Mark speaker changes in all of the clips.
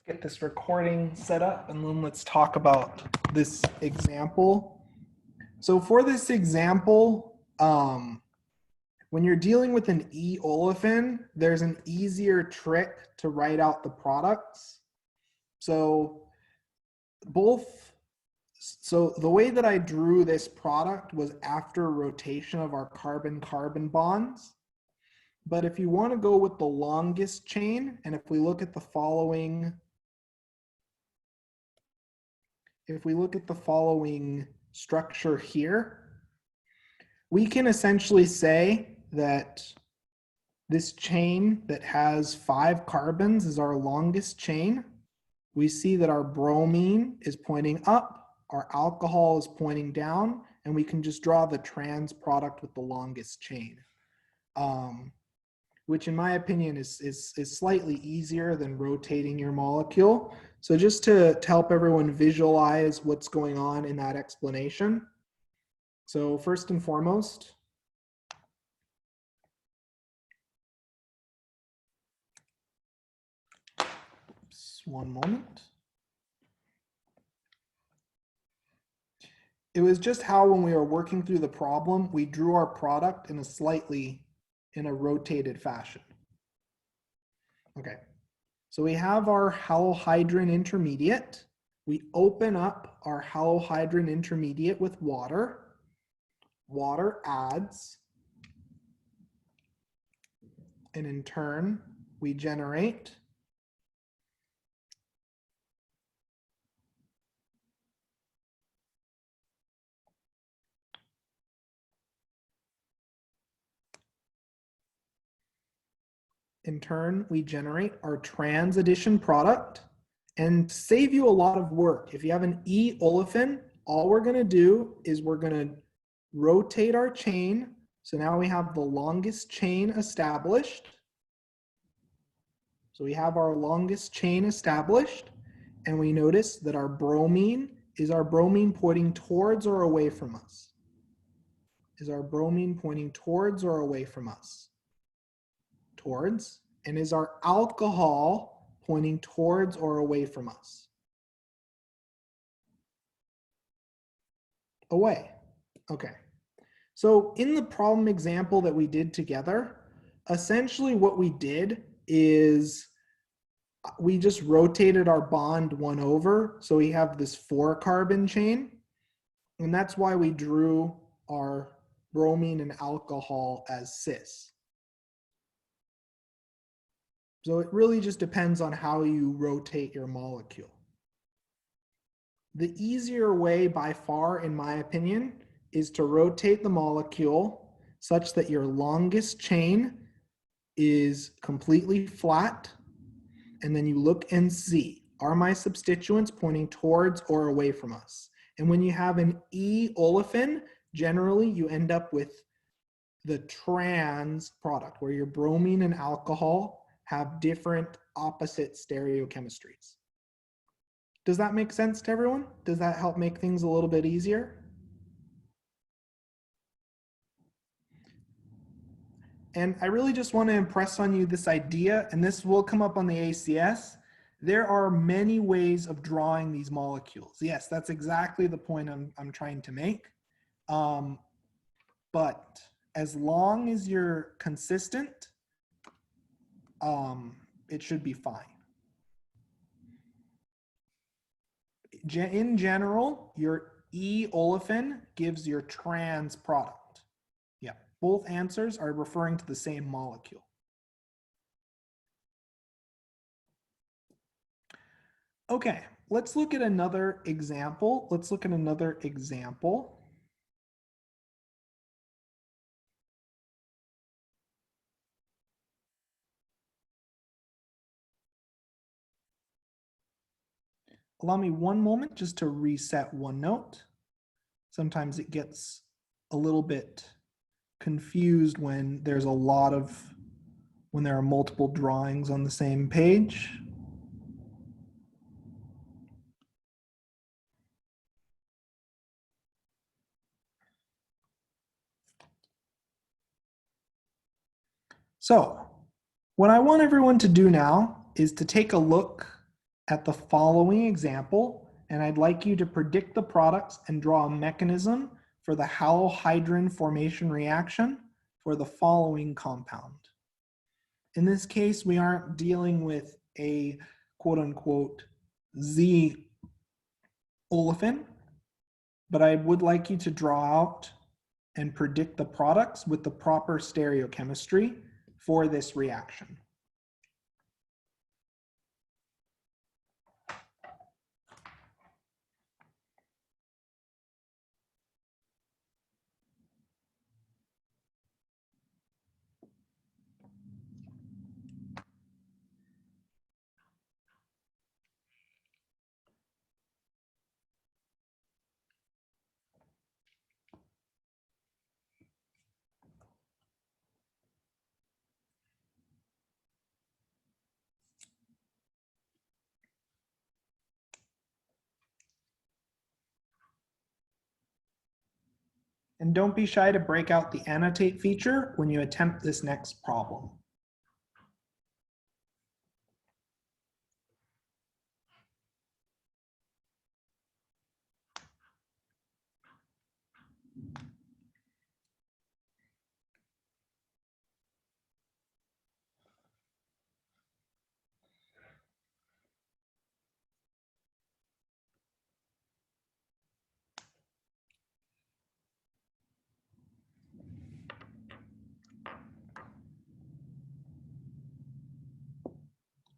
Speaker 1: Get this recording set up and then let's talk about this example. So for this example, when you're dealing with an E olefin, there's an easier trick to write out the products. So the way that I drew this product was after rotation of our carbon-carbon bonds. But if you want to go with the longest chain, and if we look at the following structure here, we can essentially say that this chain that has 5 carbons is our longest chain. We see that our bromine is pointing up, our alcohol is pointing down, and we can just draw the trans product with the longest chain, which in my opinion is slightly easier than rotating your molecule. So just to help everyone visualize what's going on in that explanation. So first and foremost, one moment. It was just how when we were working through the problem, we drew our product in a rotated fashion. Okay, so we have our halohydrin intermediate. We open up our halohydrin intermediate with water. Water adds, and in turn, we generate our trans addition product. And to save you a lot of work, if you have an E olefin, all we're going to do is we're going to rotate our chain. So now we have the longest chain established. So we have our longest chain established, and we notice that our bromine pointing towards or away from us? Is our bromine pointing towards or away from us? Towards. And is our alcohol pointing towards or away from us? Away. Okay. So in the problem example that we did together, essentially what we did is we just rotated our bond 1 over. So we have this 4-carbon chain. And that's why we drew our bromine and alcohol as cis. So it really just depends on how you rotate your molecule. The easier way by far, in my opinion, is to rotate the molecule such that your longest chain is completely flat. And then you look and see, are my substituents pointing towards or away from us? And when you have an E olefin, generally you end up with the trans product where your bromine and alcohol have different opposite stereochemistries. Does that make sense to everyone? Does that help make things a little bit easier? And I really just want to impress on you this idea, and this will come up on the ACS. There are many ways of drawing these molecules. Yes, that's exactly the point I'm trying to make. But as long as you're consistent, it should be fine. In general, your E olefin gives your trans product. Yeah, both answers are referring to the same molecule. Okay, let's look at another example. Allow me one moment just to reset OneNote. Sometimes it gets a little bit confused when there are multiple drawings on the same page. So what I want everyone to do now is to take a look at the following example, and I'd like you to predict the products and draw a mechanism for the halohydrin formation reaction for the following compound. In this case, we aren't dealing with a quote unquote Z olefin, but I would like you to draw out and predict the products with the proper stereochemistry for this reaction. And don't be shy to break out the annotate feature when you attempt this next problem.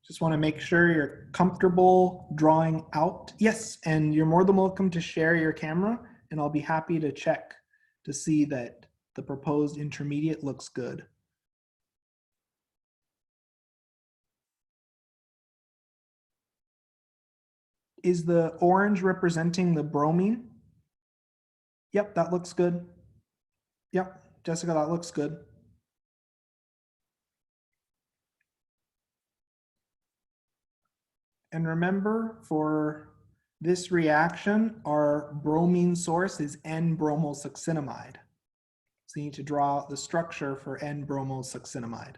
Speaker 1: Just want to make sure you're comfortable drawing out. Yes, and you're more than welcome to share your camera, and I'll be happy to check to see that the proposed intermediate looks good. Is the orange representing the bromine? Yep, that looks good. Yep, Jessica, that looks good. And remember, for this reaction, our bromine source is N-bromosuccinimide. So you need to draw out the structure for N-bromosuccinimide.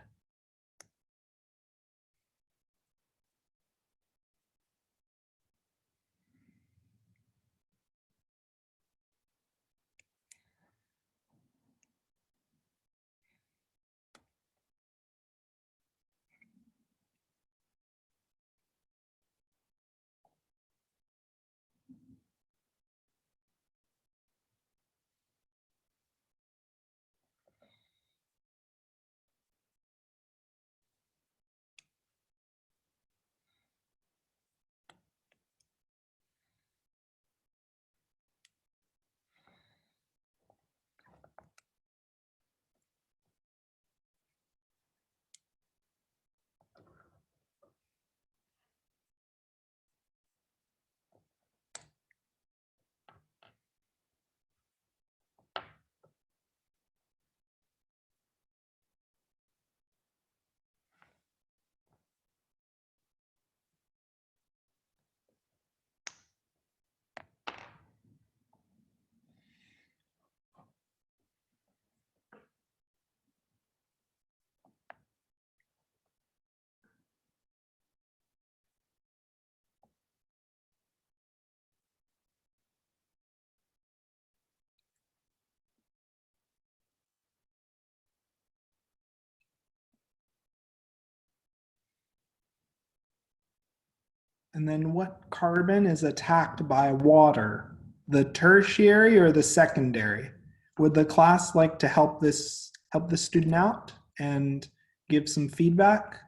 Speaker 1: And then what carbon is attacked by water? The tertiary or the secondary? Would the class like to help the student out and give some feedback?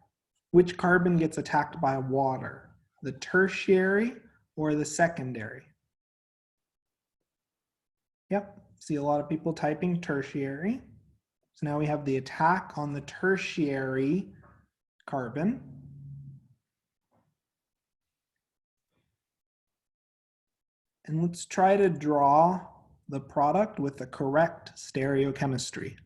Speaker 1: Which carbon gets attacked by water? The tertiary or the secondary? Yep, see a lot of people typing tertiary. So now we have the attack on the tertiary carbon. And let's try to draw the product with the correct stereochemistry.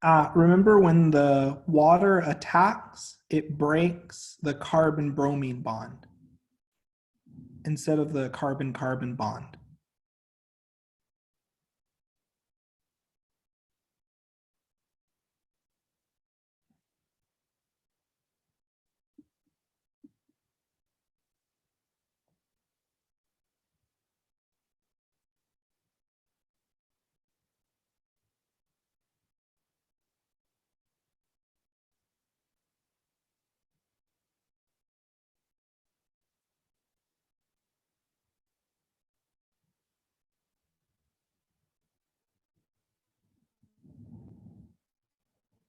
Speaker 1: Remember when the water attacks, it breaks the carbon-bromine bond instead of the carbon-carbon bond.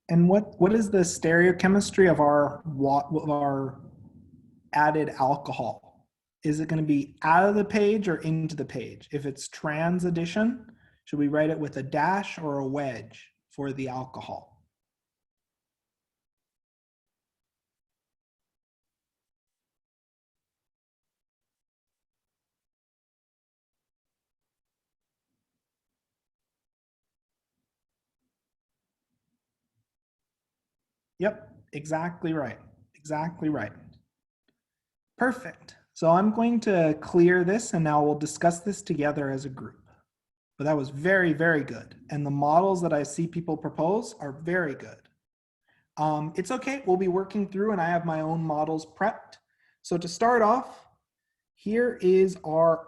Speaker 1: And what is the stereochemistry of our added alcohol? Is it going to be out of the page or into the page? If it's trans addition, should we write it with a dash or a wedge for the alcohol? Yep, exactly right. Exactly right. Perfect. So I'm going to clear this and now we'll discuss this together as a group. But that was very, very good. And the models that I see people propose are very good. It's okay, we'll be working through and I have my own models prepped. So to start off, here is our,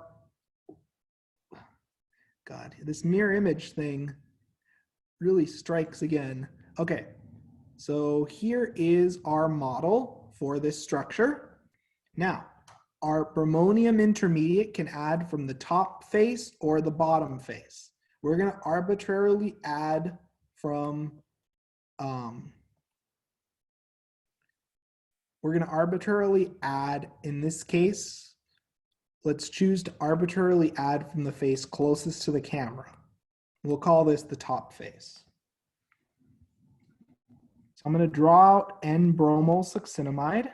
Speaker 1: God, this mirror image thing really strikes again. Okay, so here is our model for this structure. Now, our Bromonium Intermediate can add from the top face or the bottom face. We're going to arbitrarily add from, in this case, let's choose to arbitrarily add from the face closest to the camera. We'll call this the top face. So I'm going to draw out N-bromo succinimide.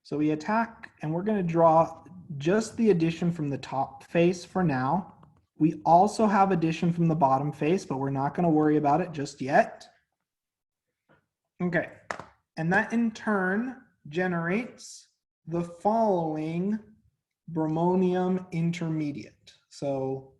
Speaker 1: So we attack and we're going to draw just the addition from the top face for now. We also have addition from the bottom face, but we're not going to worry about it just yet. Okay, and that in turn generates the following Bromonium Intermediate. So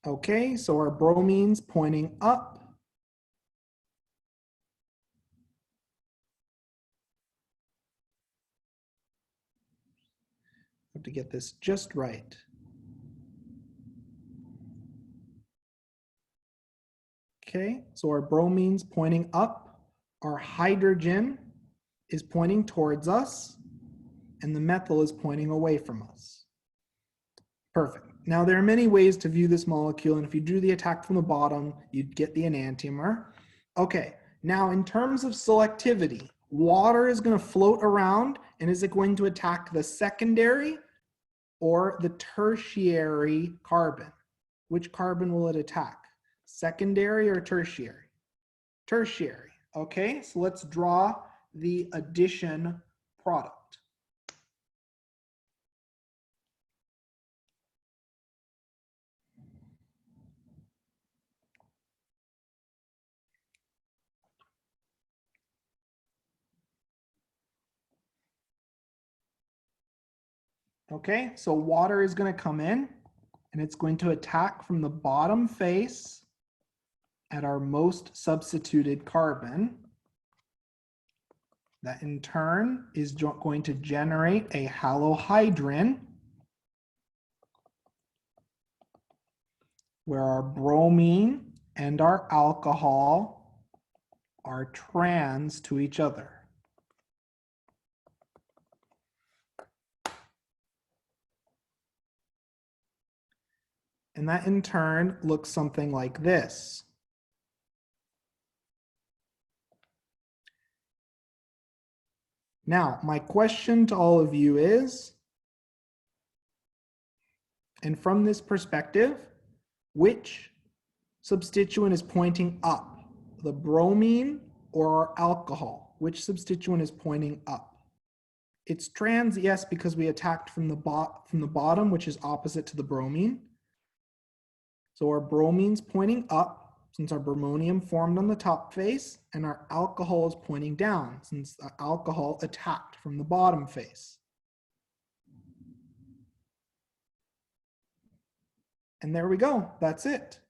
Speaker 1: okay, so our bromines pointing up. Have to get this just right. Okay, so our bromines pointing up, our hydrogen is pointing towards us, and the methyl is pointing away from us. Perfect. Now there are many ways to view this molecule, and if you drew the attack from the bottom, you'd get the enantiomer. Okay, now in terms of selectivity, water is going to float around, and is it going to attack the secondary or the tertiary carbon? Which carbon will it attack? Secondary or tertiary? Tertiary. Okay, so let's draw the addition product. Okay, so water is going to come in and it's going to attack from the bottom face at our most substituted carbon. That in turn is going to generate a halohydrin where our bromine and our alcohol are trans to each other. And that in turn looks something like this. Now, my question to all of you is, and from this perspective, which substituent is pointing up? The bromine or alcohol? Which substituent is pointing up? It's trans, yes, because we attacked from the bottom, which is opposite to the bromine. So our bromine's pointing up, since our bromonium formed on the top face, and our alcohol is pointing down, since the alcohol attacked from the bottom face. And there we go, that's it.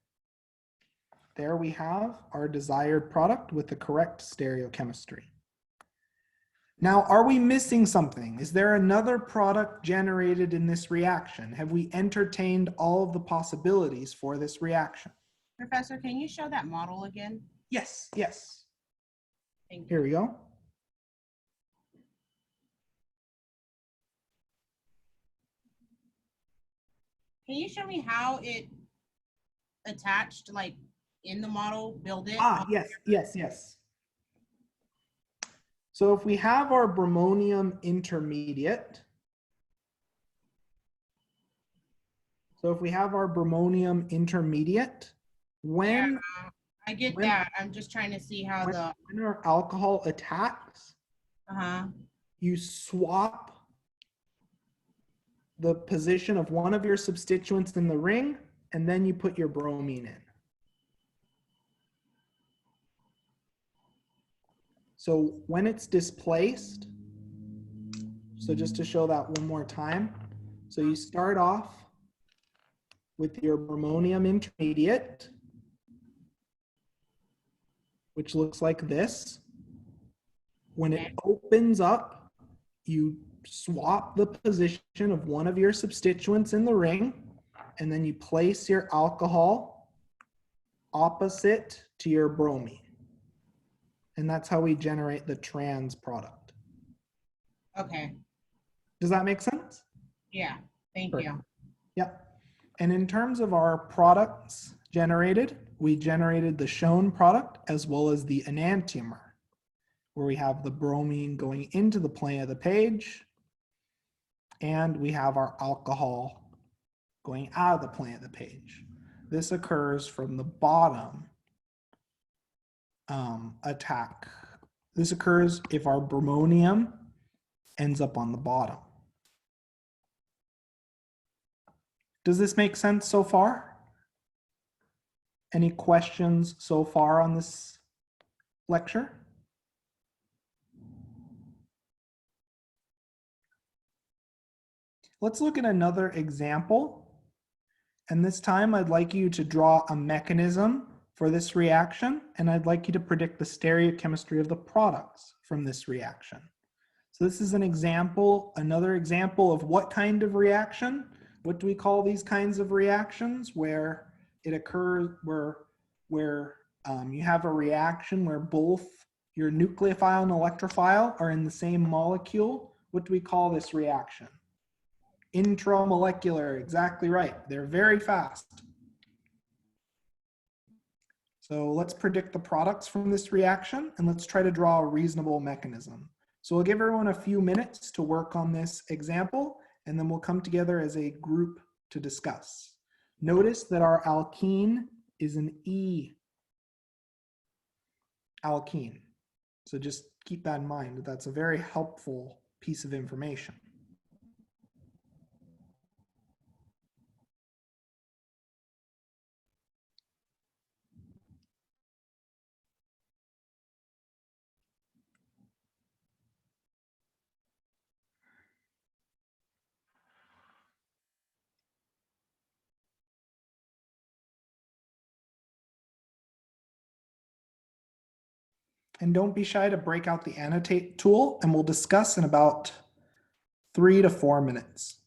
Speaker 1: There we have our desired product with the correct stereochemistry. Now, are we missing something? Is there another product generated in this reaction? Have we entertained all of the possibilities for this reaction?
Speaker 2: Professor, can you show that model again?
Speaker 1: Yes, yes.
Speaker 2: Thank you.
Speaker 1: Here we go.
Speaker 2: Can you show me how it attached, like in the model, build it?
Speaker 1: Yes. So if we have our bromonium intermediate, when
Speaker 2: I get that. I'm just trying to see how
Speaker 1: when our alcohol attacks, you swap the position of one of your substituents in the ring, and then you put your bromine in. So when it's displaced, so just to show that one more time, so you start off with your bromonium intermediate, which looks like this. When it opens up, you swap the position of one of your substituents in the ring, and then you place your alcohol opposite to your bromine. And that's how we generate the trans product.
Speaker 2: Okay.
Speaker 1: Does that make sense?
Speaker 2: Yeah, thank you.
Speaker 1: Yep. And in terms of our products generated, we generated the shown product as well as the enantiomer, where we have the bromine going into the plane of the page, and we have our alcohol going out of the plane of the page. This occurs from the bottom attack. This occurs if our bromonium ends up on the bottom. Does this make sense so far? Any questions so far on this lecture? Let's look at another example. And this time I'd like you to draw a mechanism for this reaction, and I'd like you to predict the stereochemistry of the products from this reaction. So this is an example, another example of what kind of reaction? What do we call these kinds of reactions? Where it occurs, where you have a reaction where both your nucleophile and electrophile are in the same molecule. What do we call this reaction? Intramolecular, exactly right. They're very fast. So let's predict the products from this reaction, and let's try to draw a reasonable mechanism. So we'll give everyone a few minutes to work on this example, and then we'll come together as a group to discuss. Notice that our alkene is an E alkene. So just keep that in mind. That's a very helpful piece of information. And don't be shy to break out the annotate tool, and we'll discuss in about 3 to 4 minutes.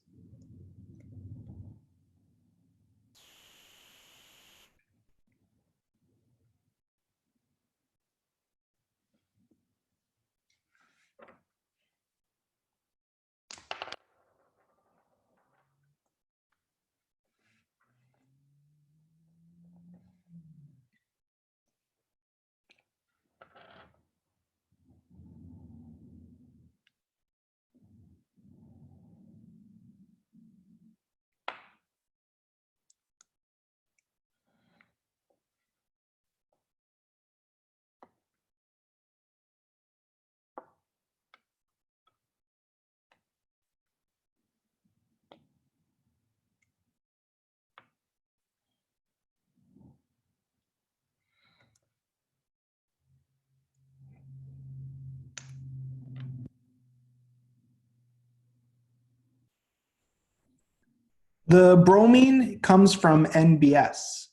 Speaker 1: The bromine comes from NBS,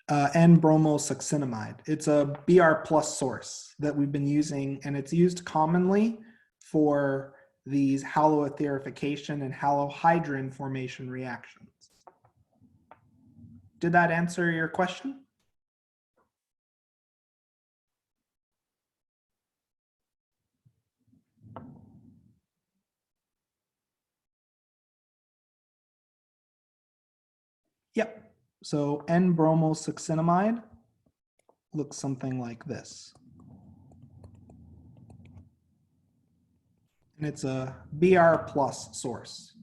Speaker 1: N-bromosuccinimide. It's a Br plus source that we've been using, and it's used commonly for these haloetherification and halohydrin formation reactions. Did that answer your question? Yep. So N-bromosuccinimide looks something like this. And it's a Br plus source.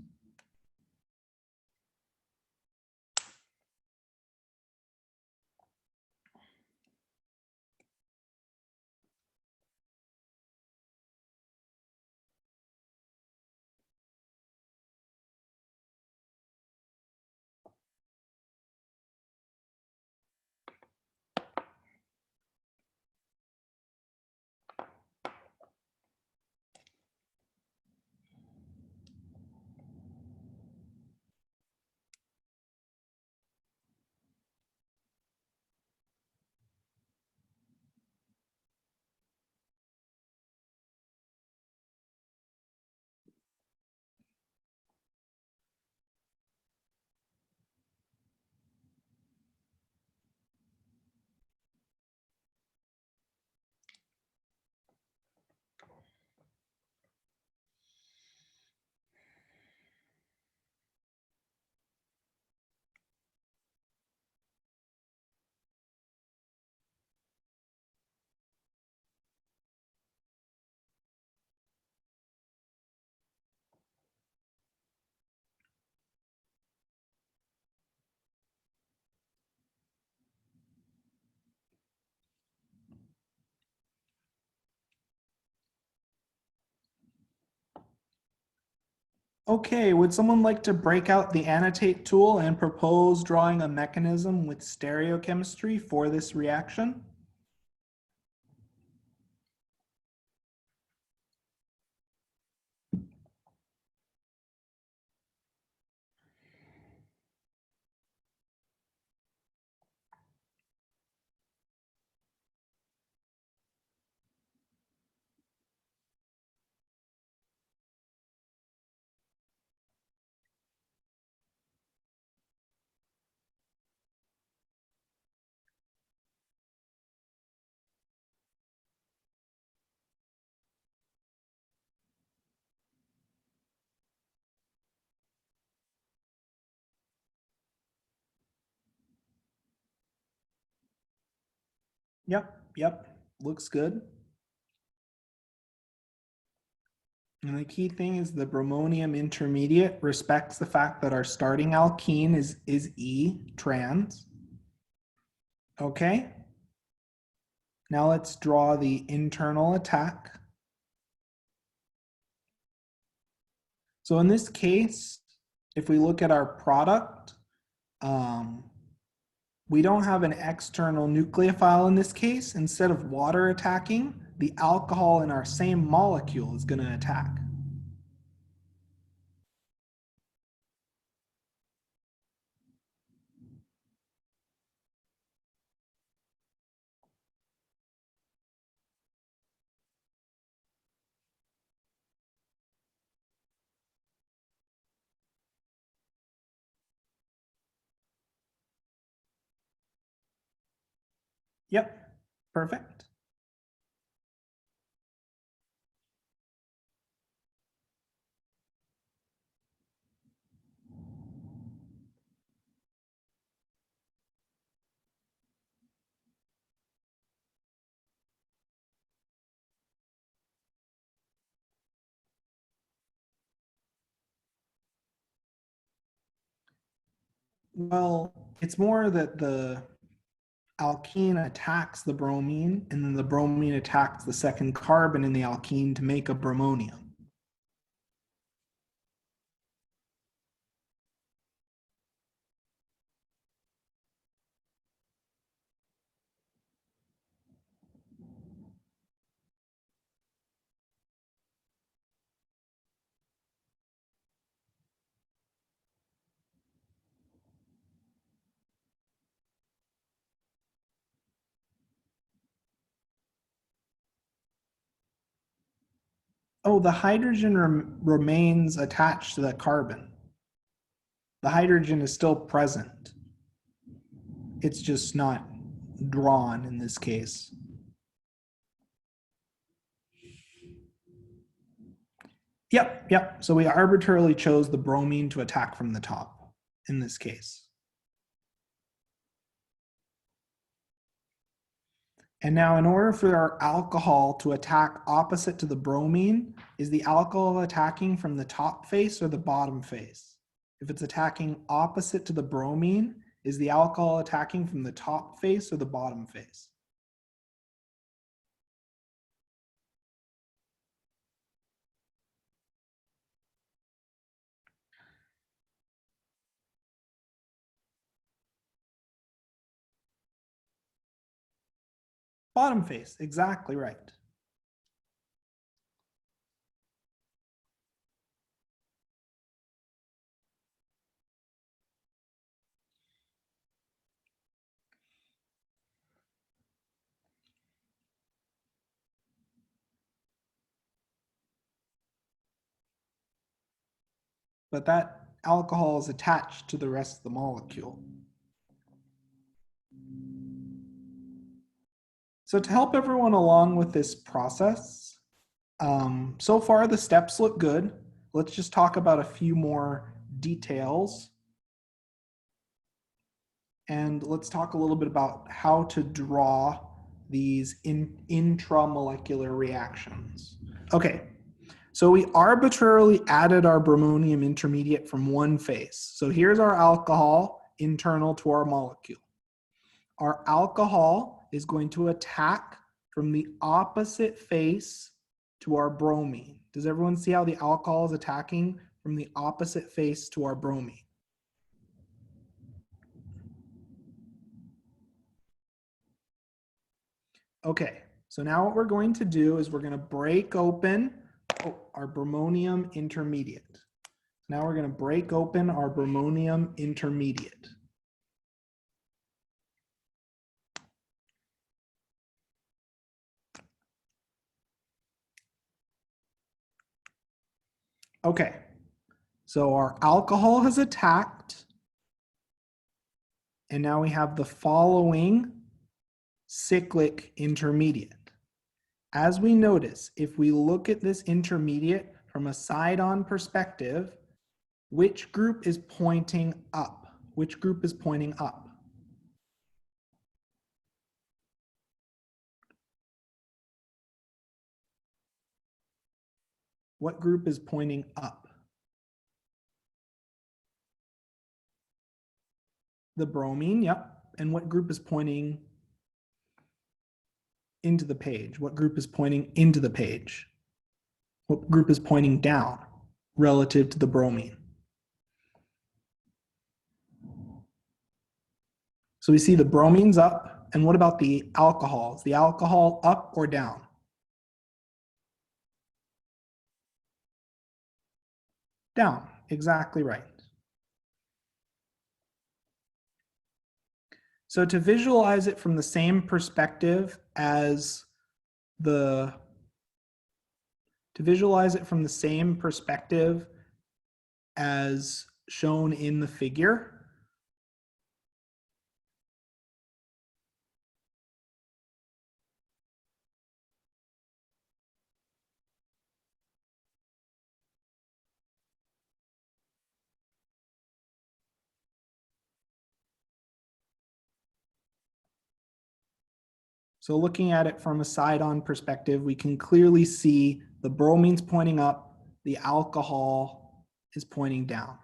Speaker 1: Okay, would someone like to break out the annotate tool and propose drawing a mechanism with stereochemistry for this reaction? Yep, looks good. And the key thing is the bromonium intermediate respects the fact that our starting alkene is E trans. Okay. Now let's draw the internal attack. So in this case, if we look at our product, we don't have an external nucleophile in this case. Instead of water attacking, the alcohol in our same molecule is going to attack. Yep, perfect. Well, it's more that the alkene attacks the bromine, and then the bromine attacks the second carbon in the alkene to make a bromonium. Oh, the hydrogen remains attached to the carbon. The hydrogen is still present. It's just not drawn in this case. Yep. So we arbitrarily chose the bromine to attack from the top in this case. And now in order for our alcohol to attack opposite to the bromine, is the alcohol attacking from the top face or the bottom face? If it's attacking opposite to the bromine, is the alcohol attacking from the top face or the bottom face? Bottom face, exactly right. But that alcohol is attached to the rest of the molecule. So to help everyone along with this process, so far the steps look good. Let's just talk about a few more details. And let's talk a little bit about how to draw these intramolecular reactions. Okay, so we arbitrarily added our bromonium intermediate from one face. So here's our alcohol internal to our molecule. Our alcohol is going to attack from the opposite face to our bromine. Does everyone see how the alcohol is attacking from the opposite face to our bromine? Okay, so now what we're going to do is we're going to break open our bromonium intermediate. Now we're going to break open our bromonium intermediate. Okay, so our alcohol has attacked, and now we have the following cyclic intermediate. As we notice, if we look at this intermediate from a side-on perspective, which group is pointing up? Which group is pointing up? What group is pointing up? The bromine, yep. And what group is pointing into the page? What group is pointing into the page? What group is pointing down relative to the bromine? So we see the bromine's up, and what about the alcohol? Is the alcohol up or down? Down, exactly right. So to visualize it from the same perspective as shown in the figure, so looking at it from a side-on perspective, we can clearly see the bromine's pointing up, the alcohol is pointing down.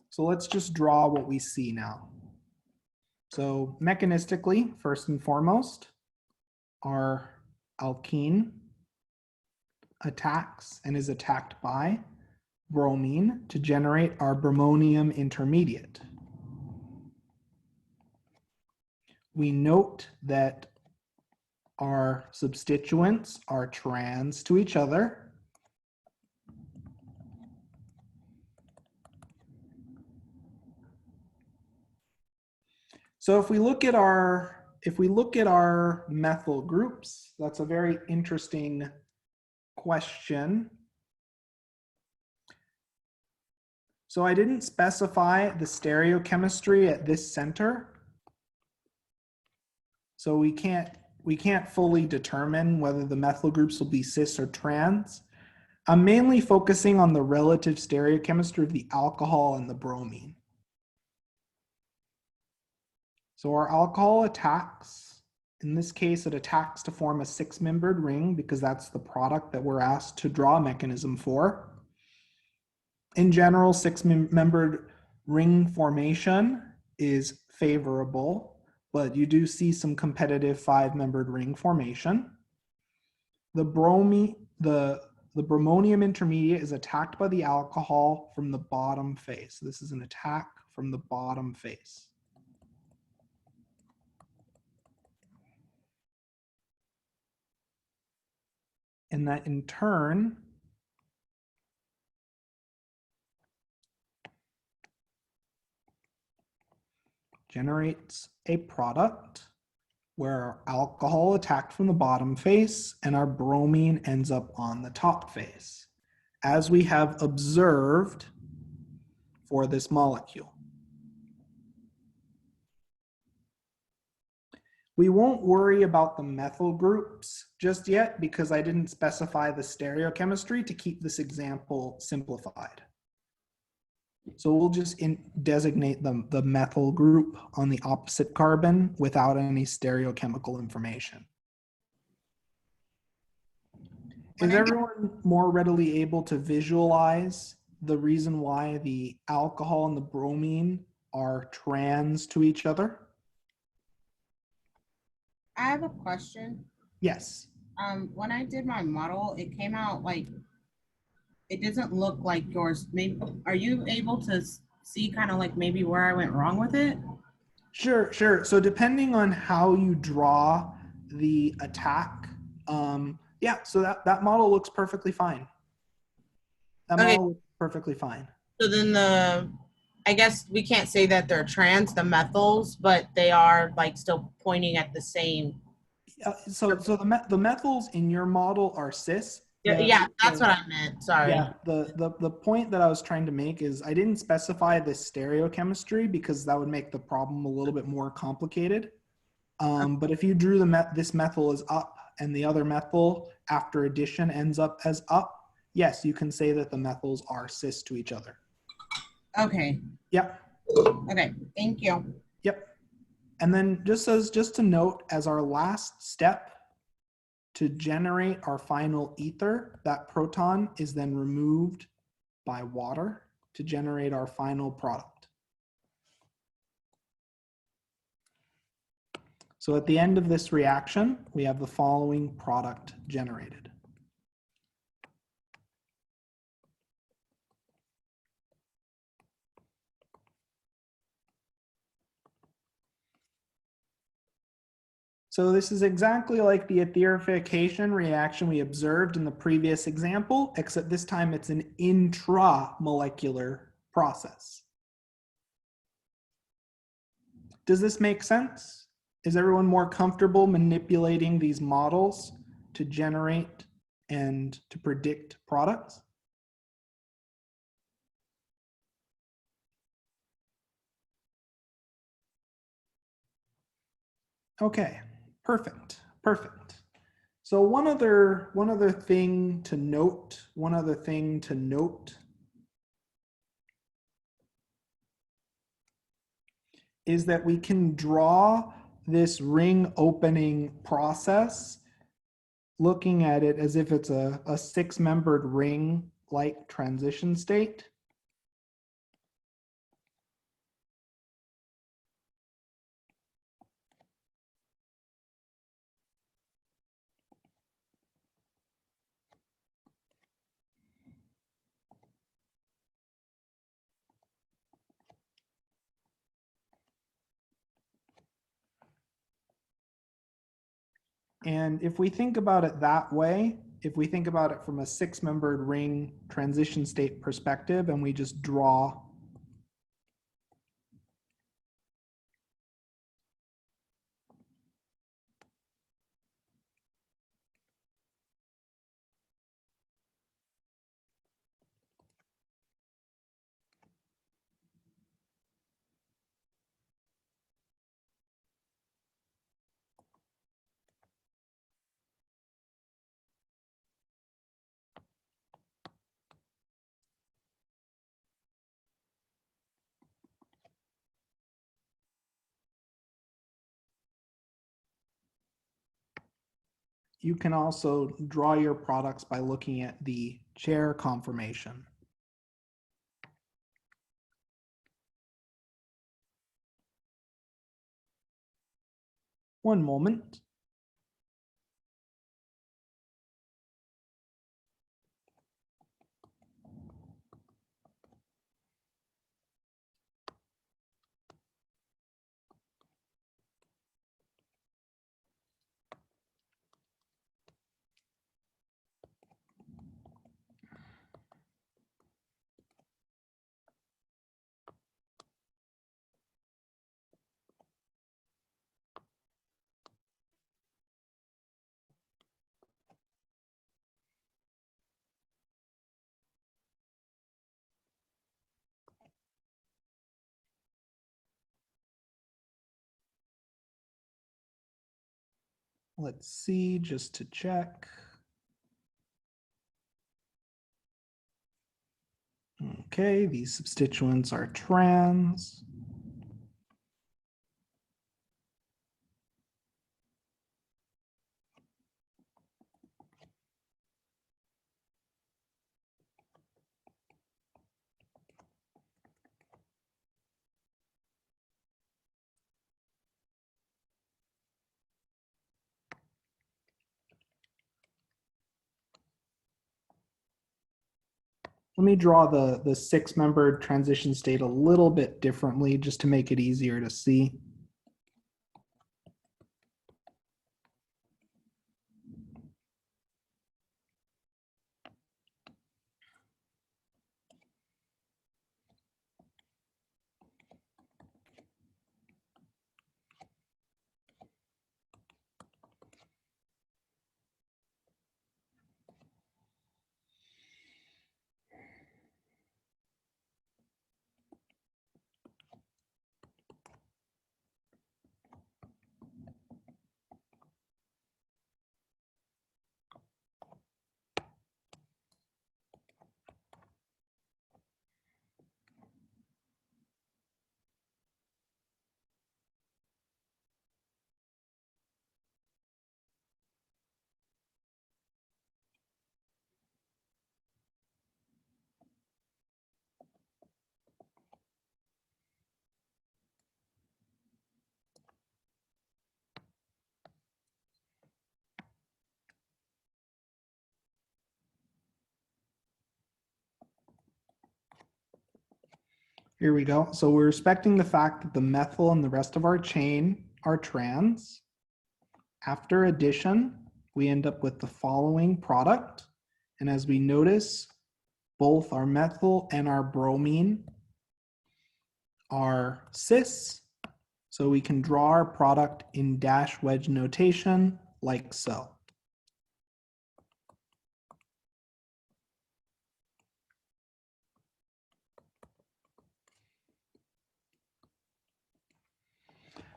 Speaker 1: So let's just draw what we see now. So mechanistically, first and foremost, our alkene attacks and is attacked by bromine to generate our bromonium intermediate. We note that our substituents are trans to each other. So if we look at our if we look at our methyl groups, that's a very interesting question. So I didn't specify the stereochemistry at this center. So we can't fully determine whether the methyl groups will be cis or trans. I'm mainly focusing on the relative stereochemistry of the alcohol and the bromine. So our alcohol attacks, in this case, it attacks to form a 6-membered ring because that's the product that we're asked to draw a mechanism for. In general, 6-membered ring formation is favorable, but you do see some competitive 5-membered ring formation. The bromonium intermediate is attacked by the alcohol from the bottom face. This is an attack from the bottom face. And that in turn generates a product where our alcohol attacked from the bottom face and our bromine ends up on the top face, as we have observed for this molecule. We won't worry about the methyl groups just yet because I didn't specify the stereochemistry to keep this example simplified. So we'll just designate the methyl group on the opposite carbon without any stereochemical information. Is everyone more readily able to visualize the reason why the alcohol and the bromine are trans to each other?
Speaker 2: I have a question.
Speaker 1: Yes.
Speaker 2: When I did my model, it came out like it doesn't look like yours. Maybe are you able to see kind of like maybe where I went wrong with it?
Speaker 1: Sure. So depending on how you draw the attack, yeah, so that model looks perfectly fine. That
Speaker 2: Okay.
Speaker 1: model looks perfectly fine.
Speaker 2: So then I guess we can't say that they're trans, the methyls, but they are like still pointing at the same.
Speaker 1: So the methyls in your model are cis.
Speaker 2: Yeah, that's what I meant. Sorry.
Speaker 1: Yeah, the point that I was trying to make is I didn't specify the stereochemistry because that would make the problem a little bit more complicated. But if you drew this methyl as up and the other methyl after addition ends up as up, yes, you can say that the methyls are cis to each other.
Speaker 2: Okay.
Speaker 1: Yep.
Speaker 2: Okay. Thank you.
Speaker 1: Yep. And then just to note, as our last step to generate our final ether, that proton is then removed by water to generate our final product. So at the end of this reaction, we have the following product generated. So this is exactly like the etherification reaction we observed in the previous example, except this time it's an intramolecular process. Does this make sense? Is everyone more comfortable manipulating these models to generate and to predict products? Okay, perfect. So one other thing to note, is that we can draw this ring opening process looking at it as if it's a 6-membered ring like transition state. And if we think about it that way, if we think about it from a 6-membered ring transition state perspective, and we just draw you can also draw your products by looking at the chair conformation. One moment. Let's see, just to check. Okay, these substituents are trans. Let me draw the six-membered transition state a little bit differently just to make it easier to see. Here we go. So we're respecting the fact that the methyl and the rest of our chain are trans. After addition, we end up with the following product. And as we notice, both our methyl and our bromine are cis. So we can draw our product in dash wedge notation like so.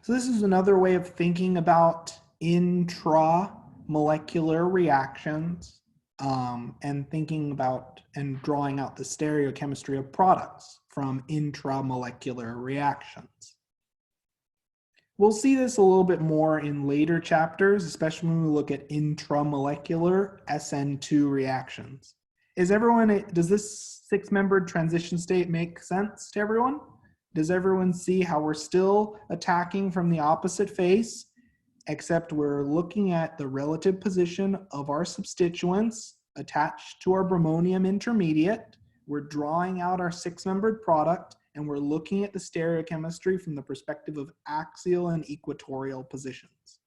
Speaker 1: So this is another way of thinking about intramolecular reactions and thinking about and drawing out the stereochemistry of products from intramolecular reactions. We'll see this a little bit more in later chapters, especially when we look at intramolecular SN2 reactions. Does this six-membered transition state make sense to everyone? Does everyone see how we're still attacking from the opposite face, except we're looking at the relative position of our substituents attached to our Bromonium Intermediate. We're drawing out our six-membered product, and we're looking at the stereochemistry from the perspective of axial and equatorial positions.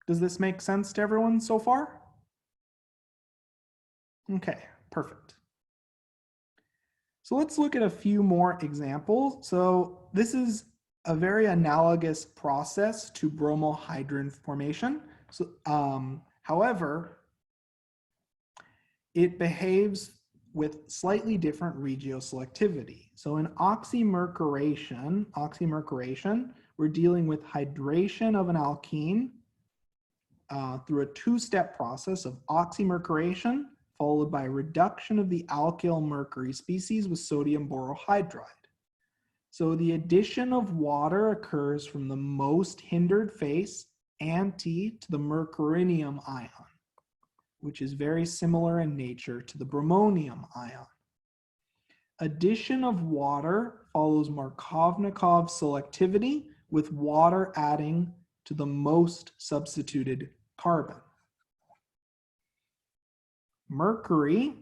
Speaker 1: Does this make sense to everyone so far? Okay, perfect. So let's look at a few more examples. So this is a very analogous process to bromohydrin formation. So, however, it behaves with slightly different regioselectivity. So in oxymercuration, we're dealing with hydration of an alkene through a two-step process of oxymercuration followed by reduction of the alkyl mercury species with sodium borohydride. So the addition of water occurs from the most hindered face anti to the mercurinium ion, which is very similar in nature to the bromonium ion. Addition of water follows Markovnikov selectivity, with water adding to the most substituted carbon. Mercury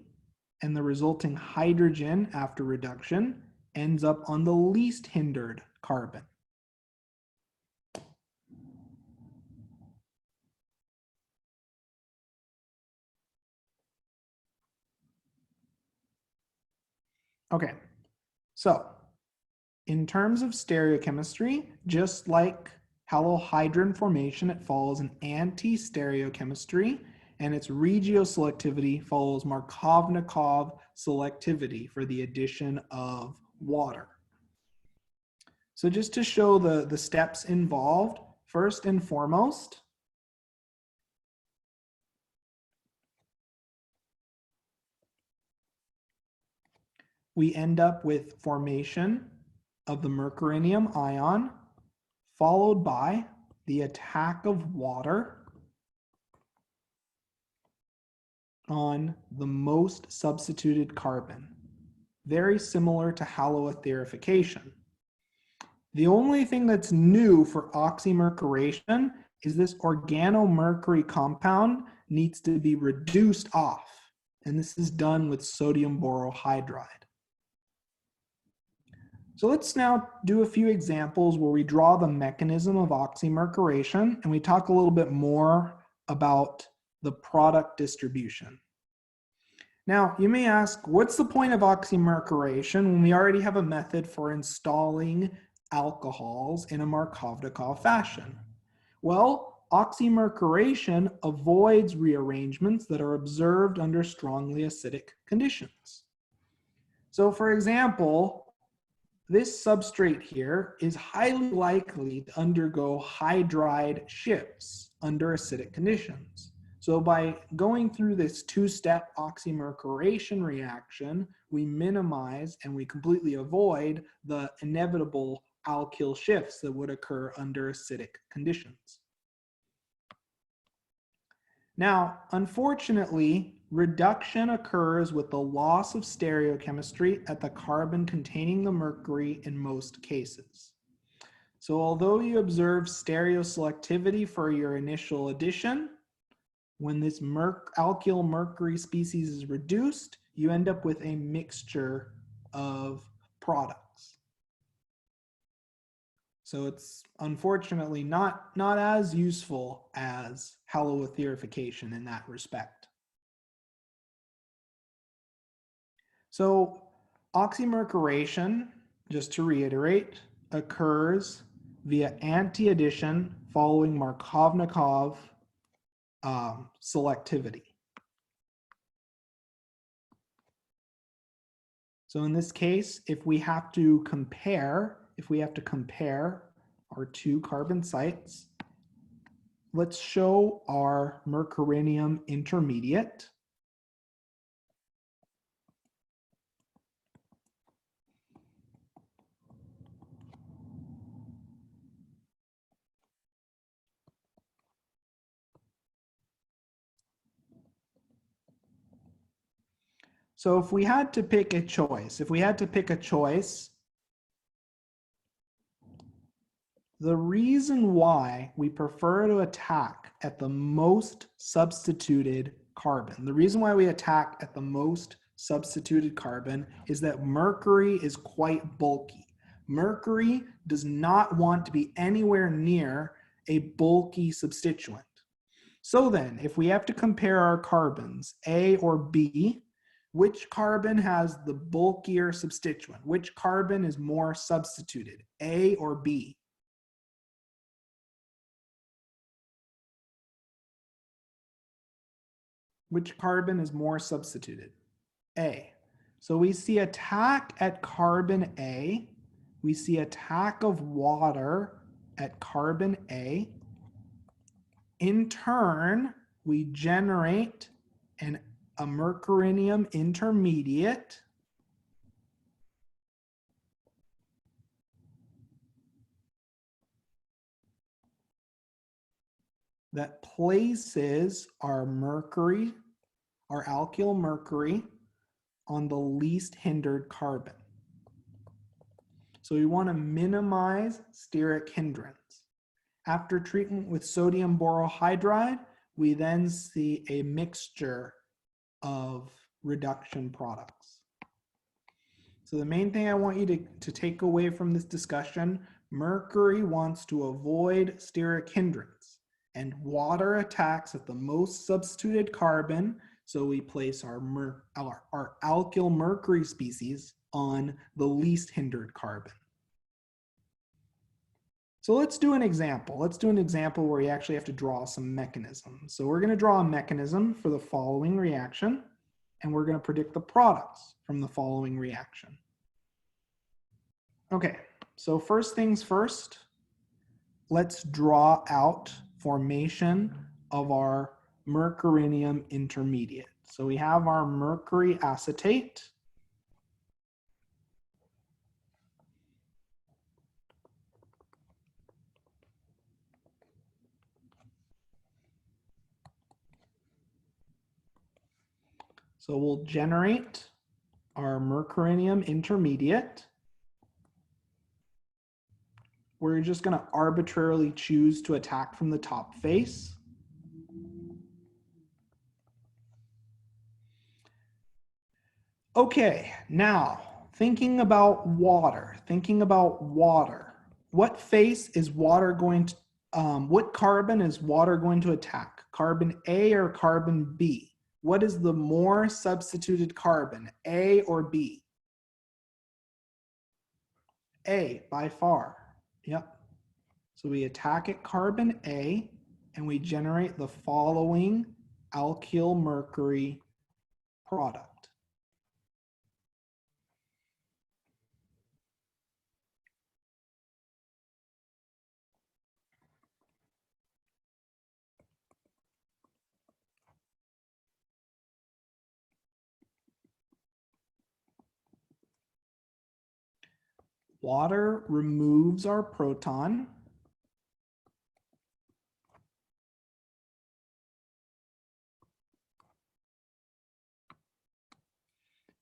Speaker 1: and the resulting hydrogen after reduction ends up on the least hindered carbon. Okay, so in terms of stereochemistry, just like halohydrin formation, it follows an anti-stereochemistry, and its regioselectivity follows Markovnikov selectivity for the addition of water. So just to show the steps involved, first and foremost, we end up with formation of the mercurinium ion, followed by the attack of water on the most substituted carbon, very similar to haloetherification. The only thing that's new for oxymercuration is this organomercury compound needs to be reduced off, and this is done with sodium borohydride. So let's now do a few examples where we draw the mechanism of oxymercuration, and we talk a little bit more about the product distribution. Now, you may ask, what's the point of oxymercuration when we already have a method for installing alcohols in a Markovnikov fashion? Well, oxymercuration avoids rearrangements that are observed under strongly acidic conditions. So for example, this substrate here is highly likely to undergo hydride shifts under acidic conditions. So by going through this two-step oxymercuration reaction, we minimize and we completely avoid the inevitable alkyl shifts that would occur under acidic conditions. Now, unfortunately, reduction occurs with the loss of stereochemistry at the carbon containing the mercury in most cases. So although you observe stereoselectivity for your initial addition, when this alkyl mercury species is reduced, you end up with a mixture of products. So it's unfortunately not as useful as haloetherification in that respect. So oxymercuration, just to reiterate, occurs via anti-addition following Markovnikov selectivity. So in this case, if we have to compare our two carbon sites, let's show our Mercurinium Intermediate. So if we had to pick a choice, the reason why we prefer to attack at the most substituted carbon, is that mercury is quite bulky. Mercury does not want to be anywhere near a bulky substituent. So then, if we have to compare our carbons, A or B, which carbon has the bulkier substituent? Which carbon is more substituted, A or B? Which carbon is more substituted? A. So we see attack at carbon A. We see attack of water at carbon A. In turn, we generate a Mercurinium Intermediate. that places our mercury, our alkyl mercury, on the least hindered carbon. So we want to minimize steric hindrance. After treatment with sodium borohydride, we then see a mixture of reduction products. So the main thing I want you to take away from this discussion, mercury wants to avoid steric hindrance, and water attacks at the most substituted carbon, so we place our alkyl mercury species on the least hindered carbon. So let's do an example. Let's do an example where you actually have to draw some mechanisms. So we're going to draw a mechanism for the following reaction, and we're going to predict the products from the following reaction. Okay, so first things first, let's draw out formation of our Mercurinium Intermediate. So we have our mercury acetate. So we'll generate our Mercurinium Intermediate. We're just going to arbitrarily choose to attack from the top face. Okay, now thinking about water, what face is water going to, what carbon is water going to attack? Carbon A or carbon B? What is the more substituted carbon, A or B? A, by far. Yep. So we attack at carbon A and we generate the following alkyl mercury product. Water removes our proton.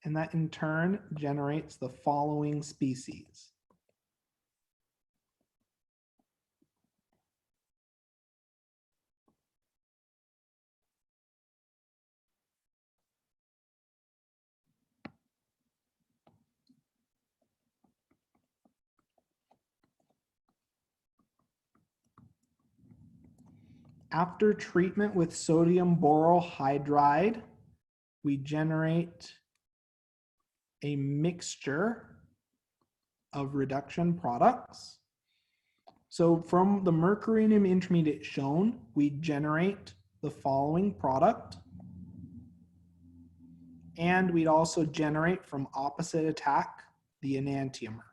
Speaker 1: And that in turn generates the following species. After treatment with sodium borohydride, we generate a mixture of reduction products. So from the Mercurinium Intermediate shown, we generate the following product. And we'd also generate from opposite attack the enantiomer.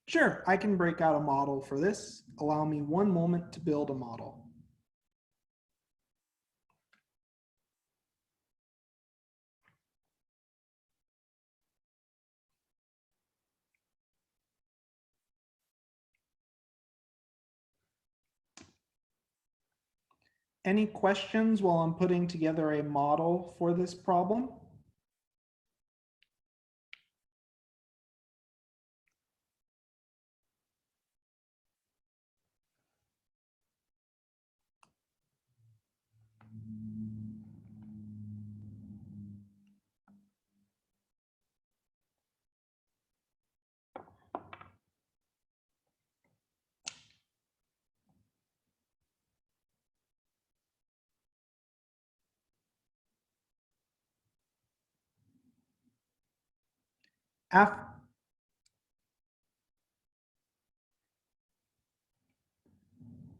Speaker 1: Sure, I can break out a model for this. Allow me one moment to build a model. Any questions while I'm putting together a model for this problem?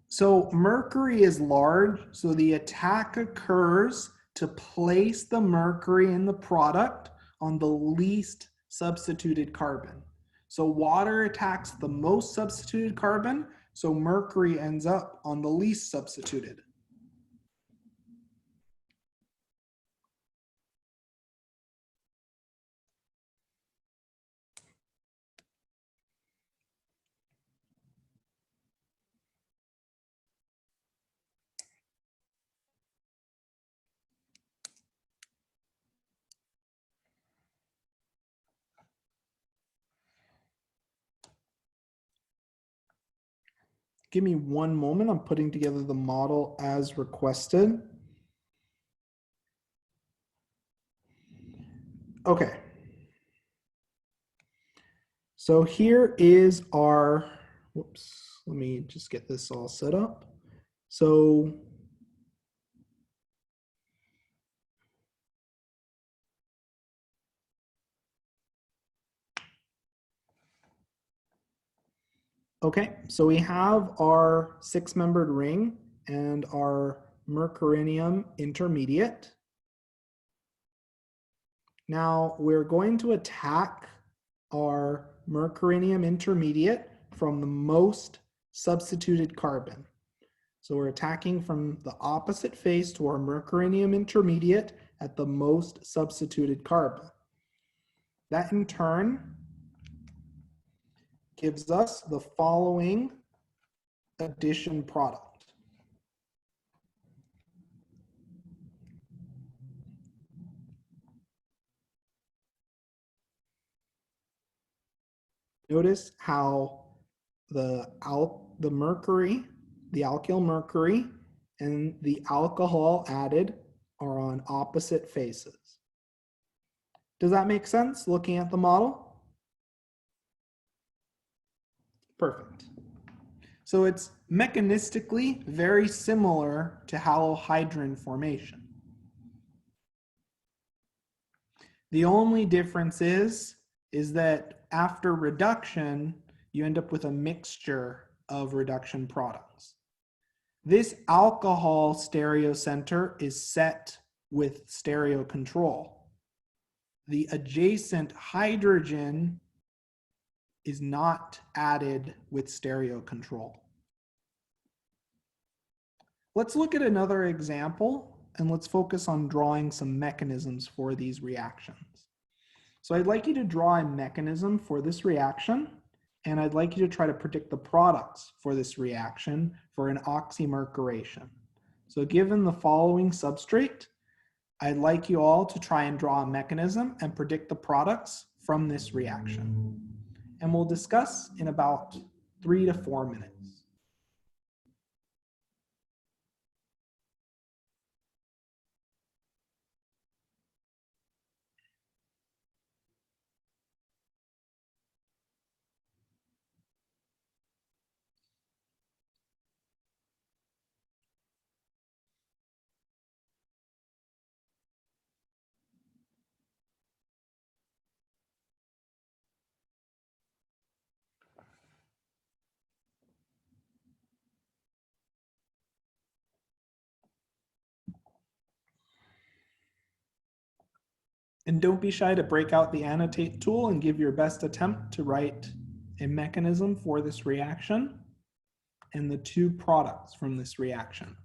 Speaker 1: So mercury is large, so the attack occurs to place the mercury in the product on the least substituted carbon. So water attacks the most substituted carbon, so mercury ends up on the least substituted. give me one moment. I'm putting together the model as requested. Okay. So here is our, whoops, let me just get this all set up. So okay, so we have our 6-membered ring and our Mercurinium Intermediate. Now we're going to attack our Mercurinium Intermediate from the most substituted carbon. So we're attacking from the opposite face to our Mercurinium Intermediate at the most substituted carbon. That in turn gives us the following addition product. Notice how the mercury, the alkyl mercury, and the alcohol added are on opposite faces. Does that make sense looking at the model? Perfect. So it's mechanistically very similar to halohydrin formation. The only difference is that after reduction, you end up with a mixture of reduction products. This alcohol stereocenter is set with stereo control. The adjacent hydrogen is not added with stereo control. Let's look at another example and let's focus on drawing some mechanisms for these reactions. So I'd like you to draw a mechanism for this reaction, and I'd like you to try to predict the products for this reaction for an oxymercuration. So given the following substrate, I'd like you all to try and draw a mechanism and predict the products from this reaction. And we'll discuss in about 3 to 4 minutes. And don't be shy to break out the annotate tool and give your best attempt to write a mechanism for this reaction and the 2 products from this reaction.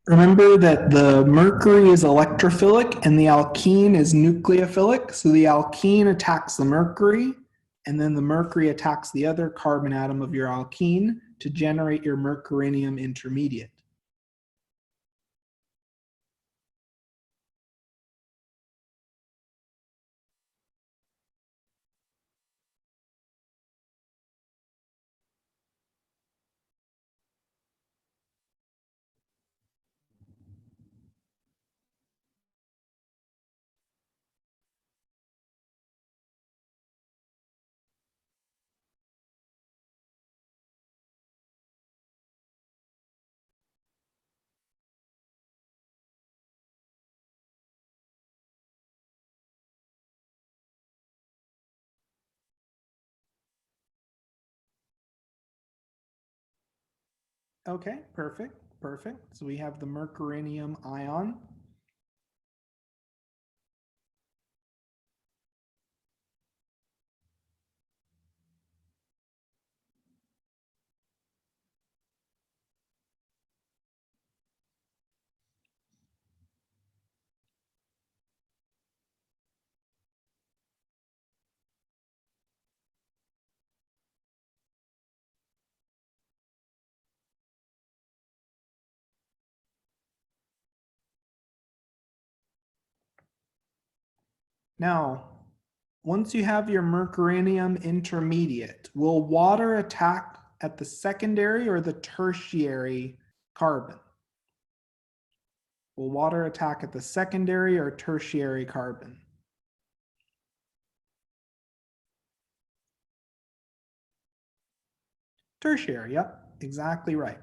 Speaker 1: Remember that the mercury is electrophilic and the alkene is nucleophilic. So the alkene attacks the mercury, and then the mercury attacks the other carbon atom of your alkene to generate your mercurinium intermediate. Okay, perfect, perfect. So we have the mercurinium ion. Now, once you have your mercurinium intermediate, will water attack at the secondary or the tertiary carbon? Will water attack at the secondary or tertiary carbon? Tertiary, yep, exactly right.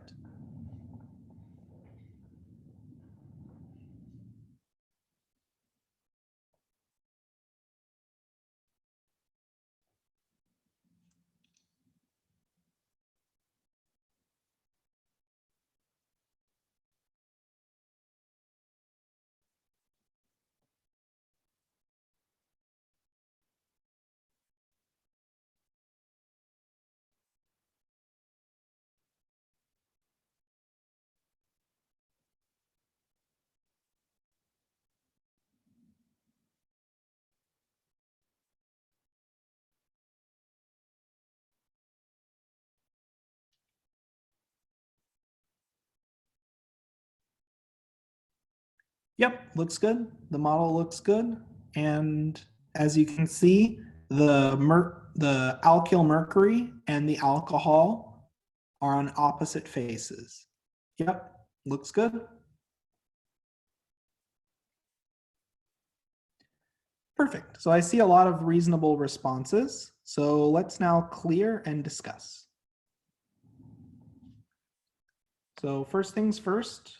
Speaker 1: Yep, looks good. The model looks good. And as you can see, the alkyl mercury and the alcohol are on opposite faces. Yep, looks good. Perfect. So I see a lot of reasonable responses. So let's now clear and discuss. So first things first,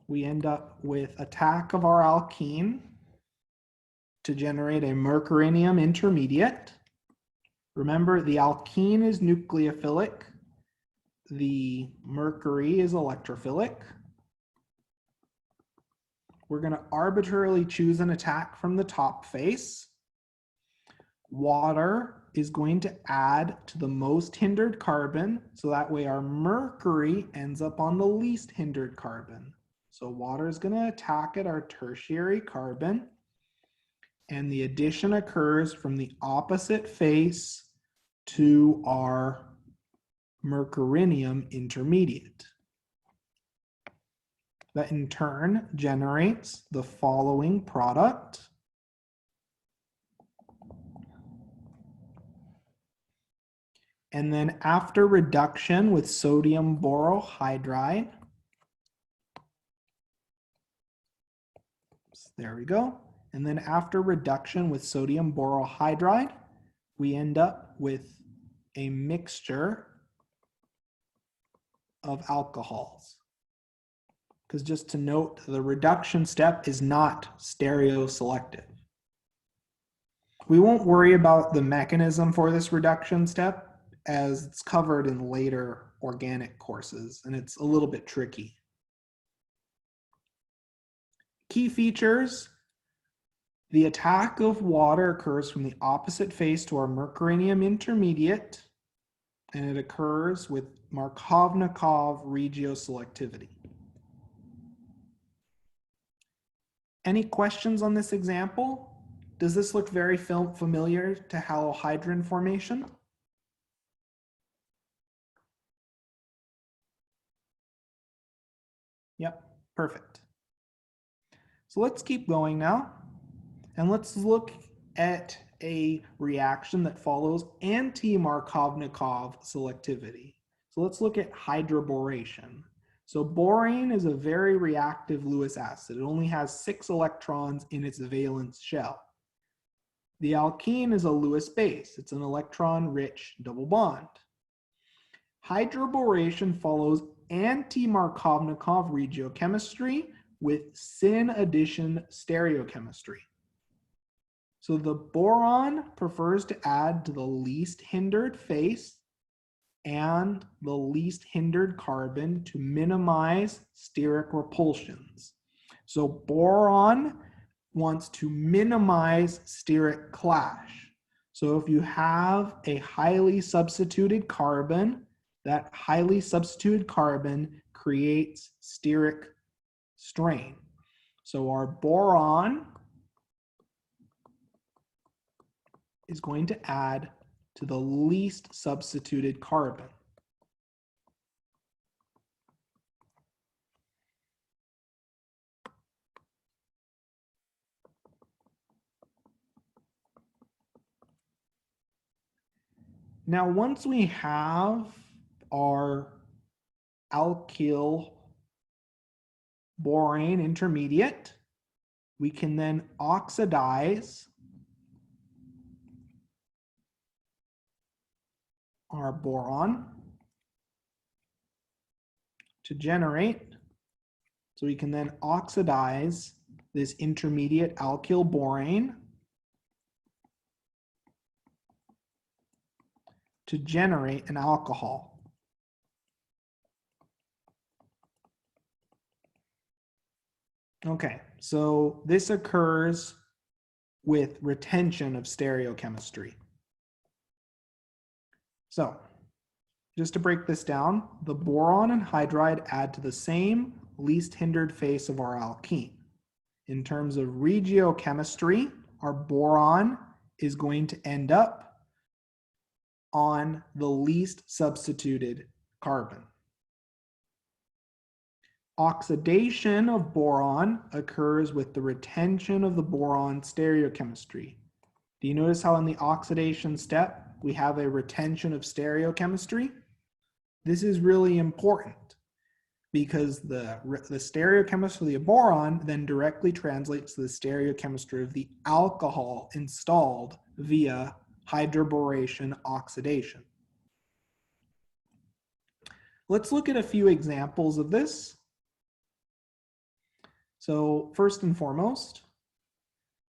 Speaker 1: we end up with attack of our alkene to generate a mercurinium intermediate. Remember, the alkene is nucleophilic. The mercury is electrophilic. We're going to arbitrarily choose an attack from the top face. Water is going to add to the most hindered carbon, so that way our mercury ends up on the least hindered carbon. So water is going to attack at our tertiary carbon, and the addition occurs from the opposite face to our mercurinium intermediate. That in turn generates the following product. And then after reduction with sodium borohydride, there we go. And then after reduction with sodium borohydride, we end up with a mixture of alcohols. Because just to note, the reduction step is not stereoselective. We won't worry about the mechanism for this reduction step, as it's covered in later organic courses, and it's a little bit tricky. Key features: the attack of water occurs from the opposite face to our mercurinium intermediate, and it occurs with Markovnikov regioselectivity. Any questions on this example? Does this look very familiar to halohydrin formation? Yep, perfect. So let's keep going now, and let's look at a reaction that follows anti-Markovnikov selectivity. So let's look at hydroboration. So borane is a very reactive Lewis acid. It only has 6 electrons in its valence shell. The alkene is a Lewis base. It's an electron-rich double bond. Hydroboration follows anti-Markovnikov regiochemistry with syn addition stereochemistry. So the boron prefers to add to the least hindered face, and the least hindered carbon to minimize steric repulsions. So boron wants to minimize steric clash. So if you have a highly substituted carbon, that highly substituted carbon creates steric strain. So our boron is going to add to the least substituted carbon. Now, once we have our alkyl borane intermediate, we can then oxidize our boron to generate. So we can then oxidize this intermediate alkyl borane to generate an alcohol. Okay, so this occurs with retention of stereochemistry. So just to break this down, the boron and hydride add to the same least hindered face of our alkene. In terms of regiochemistry, our boron is going to end up on the least substituted carbon. Oxidation of boron occurs with the retention of the boron stereochemistry. Do you notice how in the oxidation step we have a retention of stereochemistry? This is really important because the stereochemistry of the boron then directly translates to the stereochemistry of the alcohol installed via hydroboration oxidation. Let's look at a few examples of this. So first and foremost,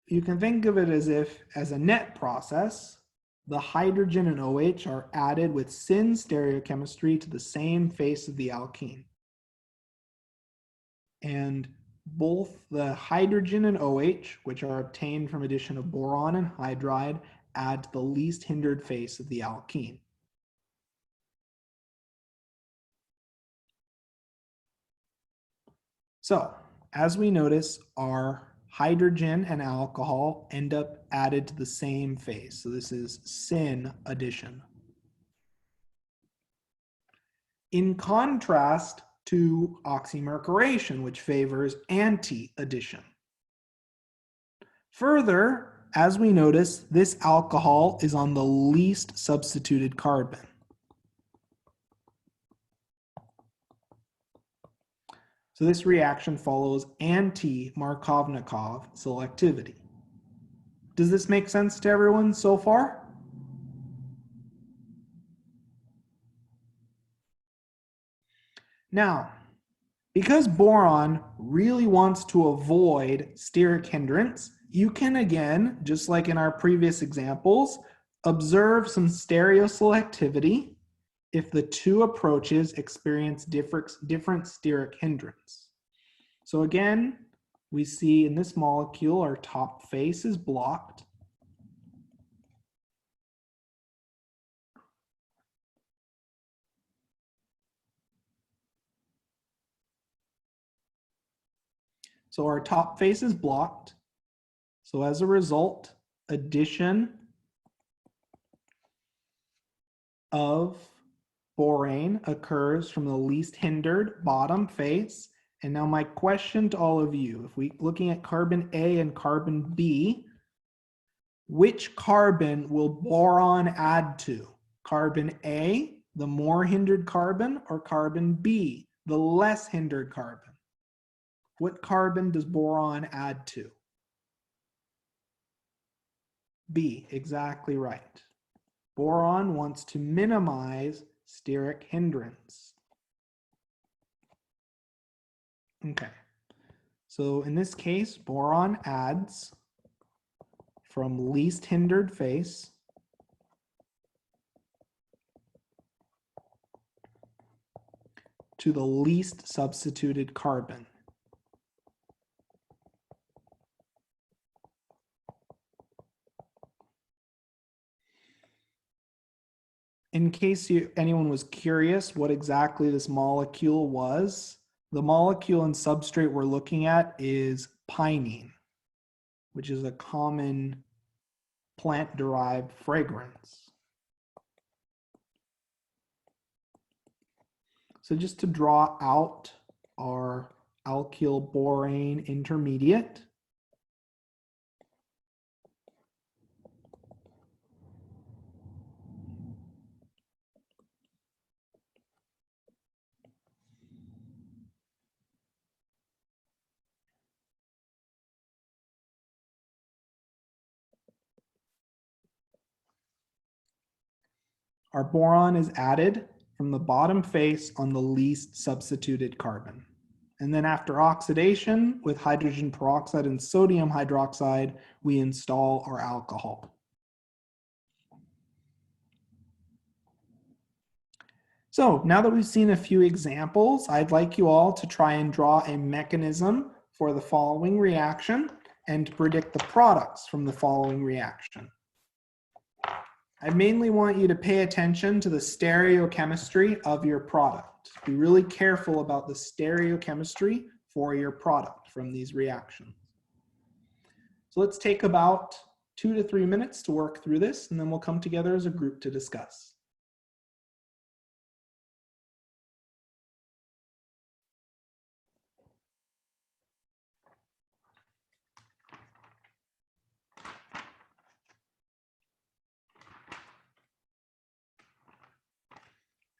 Speaker 1: you can think of it as a net process. The hydrogen and OH are added with syn stereochemistry to the same face of the alkene. And both the hydrogen and OH, which are obtained from addition of boron and hydride, add to the least hindered face of the alkene. So, as we notice, our hydrogen and alcohol end up added to the same face. So this is syn addition. In contrast to oxymercuration, which favors anti-addition. Further, as we notice, this alcohol is on the least substituted carbon. So this reaction follows anti-Markovnikov selectivity. Does this make sense to everyone so far? Now, because boron really wants to avoid steric hindrance, you can again, just like in our previous examples, observe some stereoselectivity if the two approaches experience different steric hindrance. So again, we see in this molecule, our top face is blocked. So our top face is blocked. So as a result, addition of borane occurs from the least hindered bottom face. And now my question to all of you, if we looking at carbon A and carbon B, which carbon will boron add to? Carbon A, the more hindered carbon, or carbon B, the less hindered carbon? What carbon does boron add to? B, exactly right. Boron wants to minimize steric hindrance. Okay, so in this case, boron adds from least hindered face to the least substituted carbon. In case anyone was curious what exactly this molecule was, the molecule and substrate we're looking at is pinene, which is a common plant-derived fragrance. So just to draw out our alkyl borane intermediate, our boron is added from the bottom face on the least substituted carbon. And then after oxidation with hydrogen peroxide and sodium hydroxide, we install our alcohol. So now that we've seen a few examples, I'd like you all to try and draw a mechanism for the following reaction and to predict the products from the following reaction. I mainly want you to pay attention to the stereochemistry of your product. Be really careful about the stereochemistry for your product from these reactions. So let's take about 2 to 3 minutes to work through this, and then we'll come together as a group to discuss.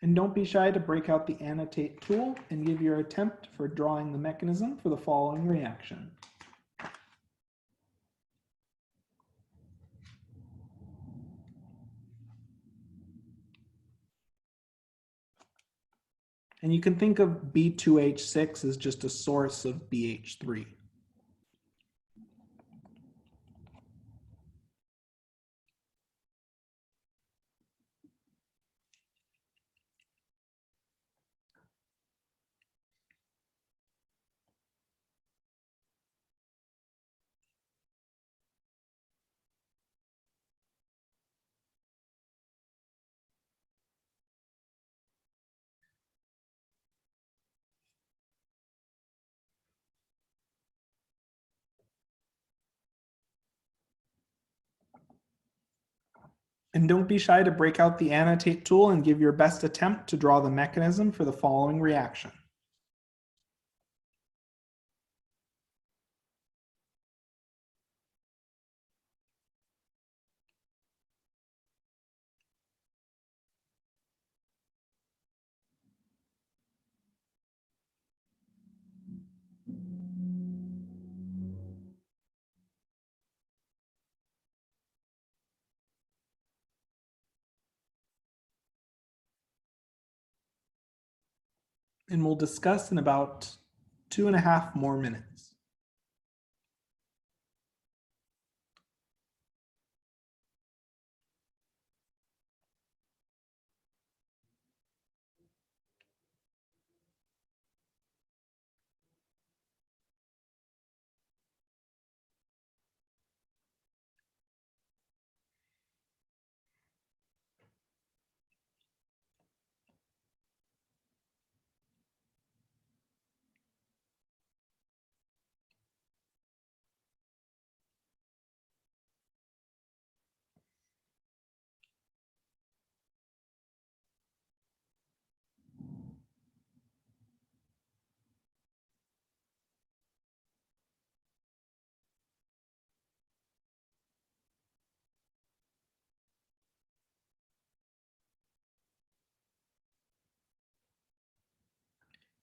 Speaker 1: And don't be shy to break out the annotate tool and give your attempt for drawing the mechanism for the following reaction. And you can think of B2H6 as just a source of BH3. And don't be shy to break out the annotate tool and give your best attempt to draw the mechanism for the following reaction. And we'll discuss in about 2.5 more minutes.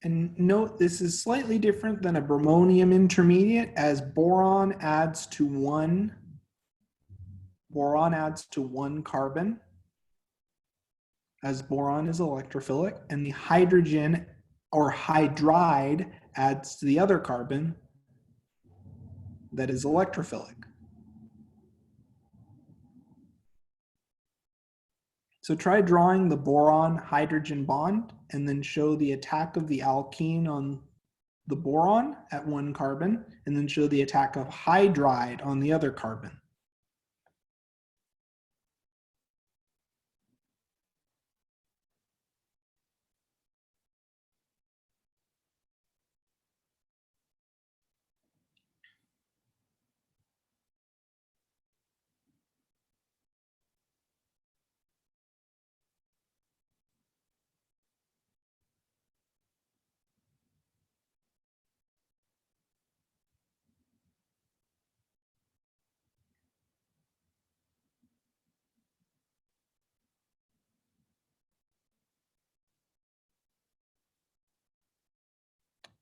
Speaker 1: And note this is slightly different than a bromonium intermediate, as boron adds to one carbon, as boron is electrophilic, and the hydrogen or hydride adds to the other carbon that is electrophilic. So try drawing the boron hydrogen bond and then show the attack of the alkene on the boron at one carbon and then show the attack of hydride on the other carbon.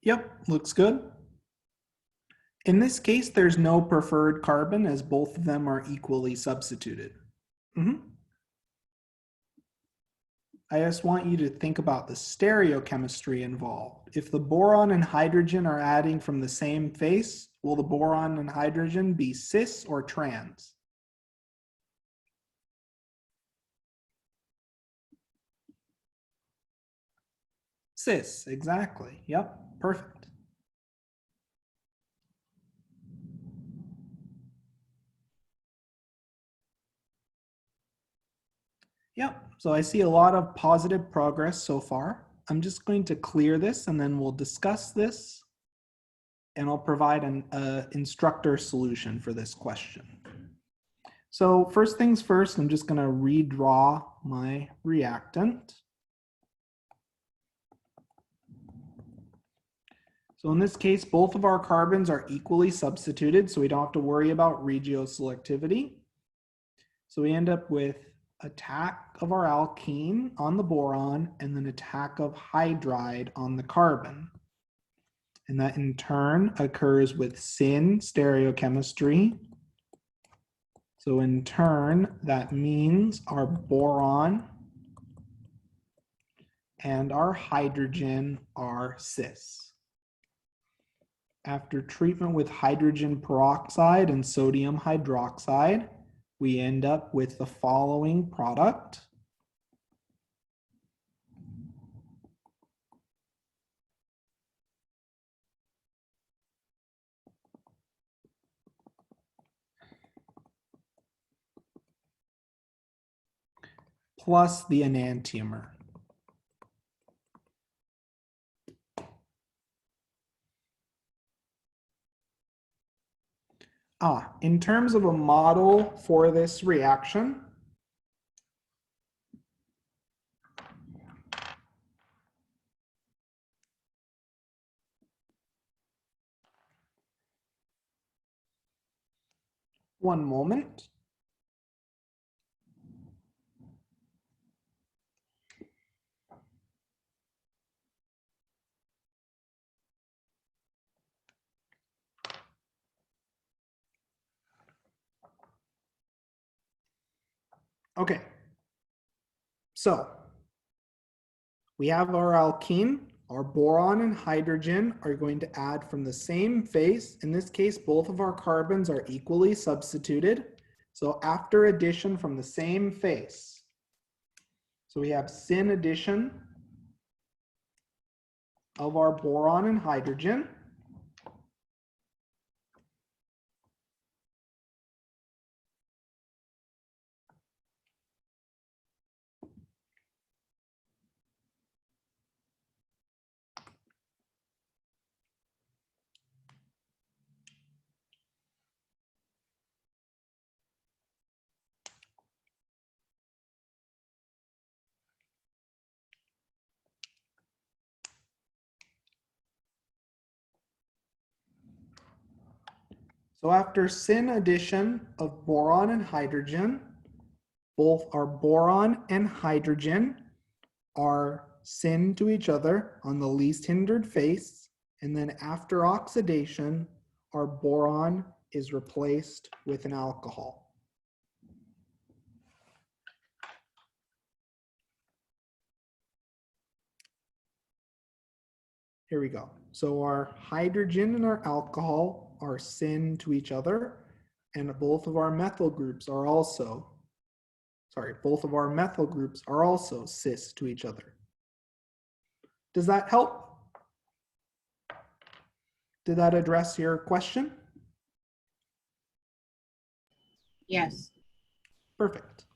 Speaker 1: Yep, looks good. In this case, there's no preferred carbon as both of them are equally substituted. I just want you to think about the stereochemistry involved. If the boron and hydrogen are adding from the same face, will the boron and hydrogen be cis or trans? Cis, exactly. Yep, perfect. Yep, so I see a lot of positive progress so far. I'm just going to clear this and then we'll discuss this and I'll provide an instructor solution for this question. So first things first, I'm just going to redraw my reactant. So in this case, both of our carbons are equally substituted, so we don't have to worry about regioselectivity. So we end up with attack of our alkene on the boron and then attack of hydride on the carbon. And that in turn occurs with syn stereochemistry. So in turn, that means our boron and our hydrogen are cis. After treatment with hydrogen peroxide and sodium hydroxide, we end up with the following product. Plus the enantiomer. In terms of a model for this reaction, one moment. Okay, so we have our alkene, our boron and hydrogen are going to add from the same face. In this case, both of our carbons are equally substituted. So after addition from the same face, so we have syn addition of our boron and hydrogen. So after syn addition of boron and hydrogen, both our boron and hydrogen are syn to each other on the least hindered face. And then after oxidation, our boron is replaced with an alcohol. Here we go. So our hydrogen and our alcohol are syn to each other, and both of our methyl groups are also. both of our methyl groups are also cis to each other. Does that help? Did that address your question?
Speaker 2: Yes.
Speaker 1: Perfect.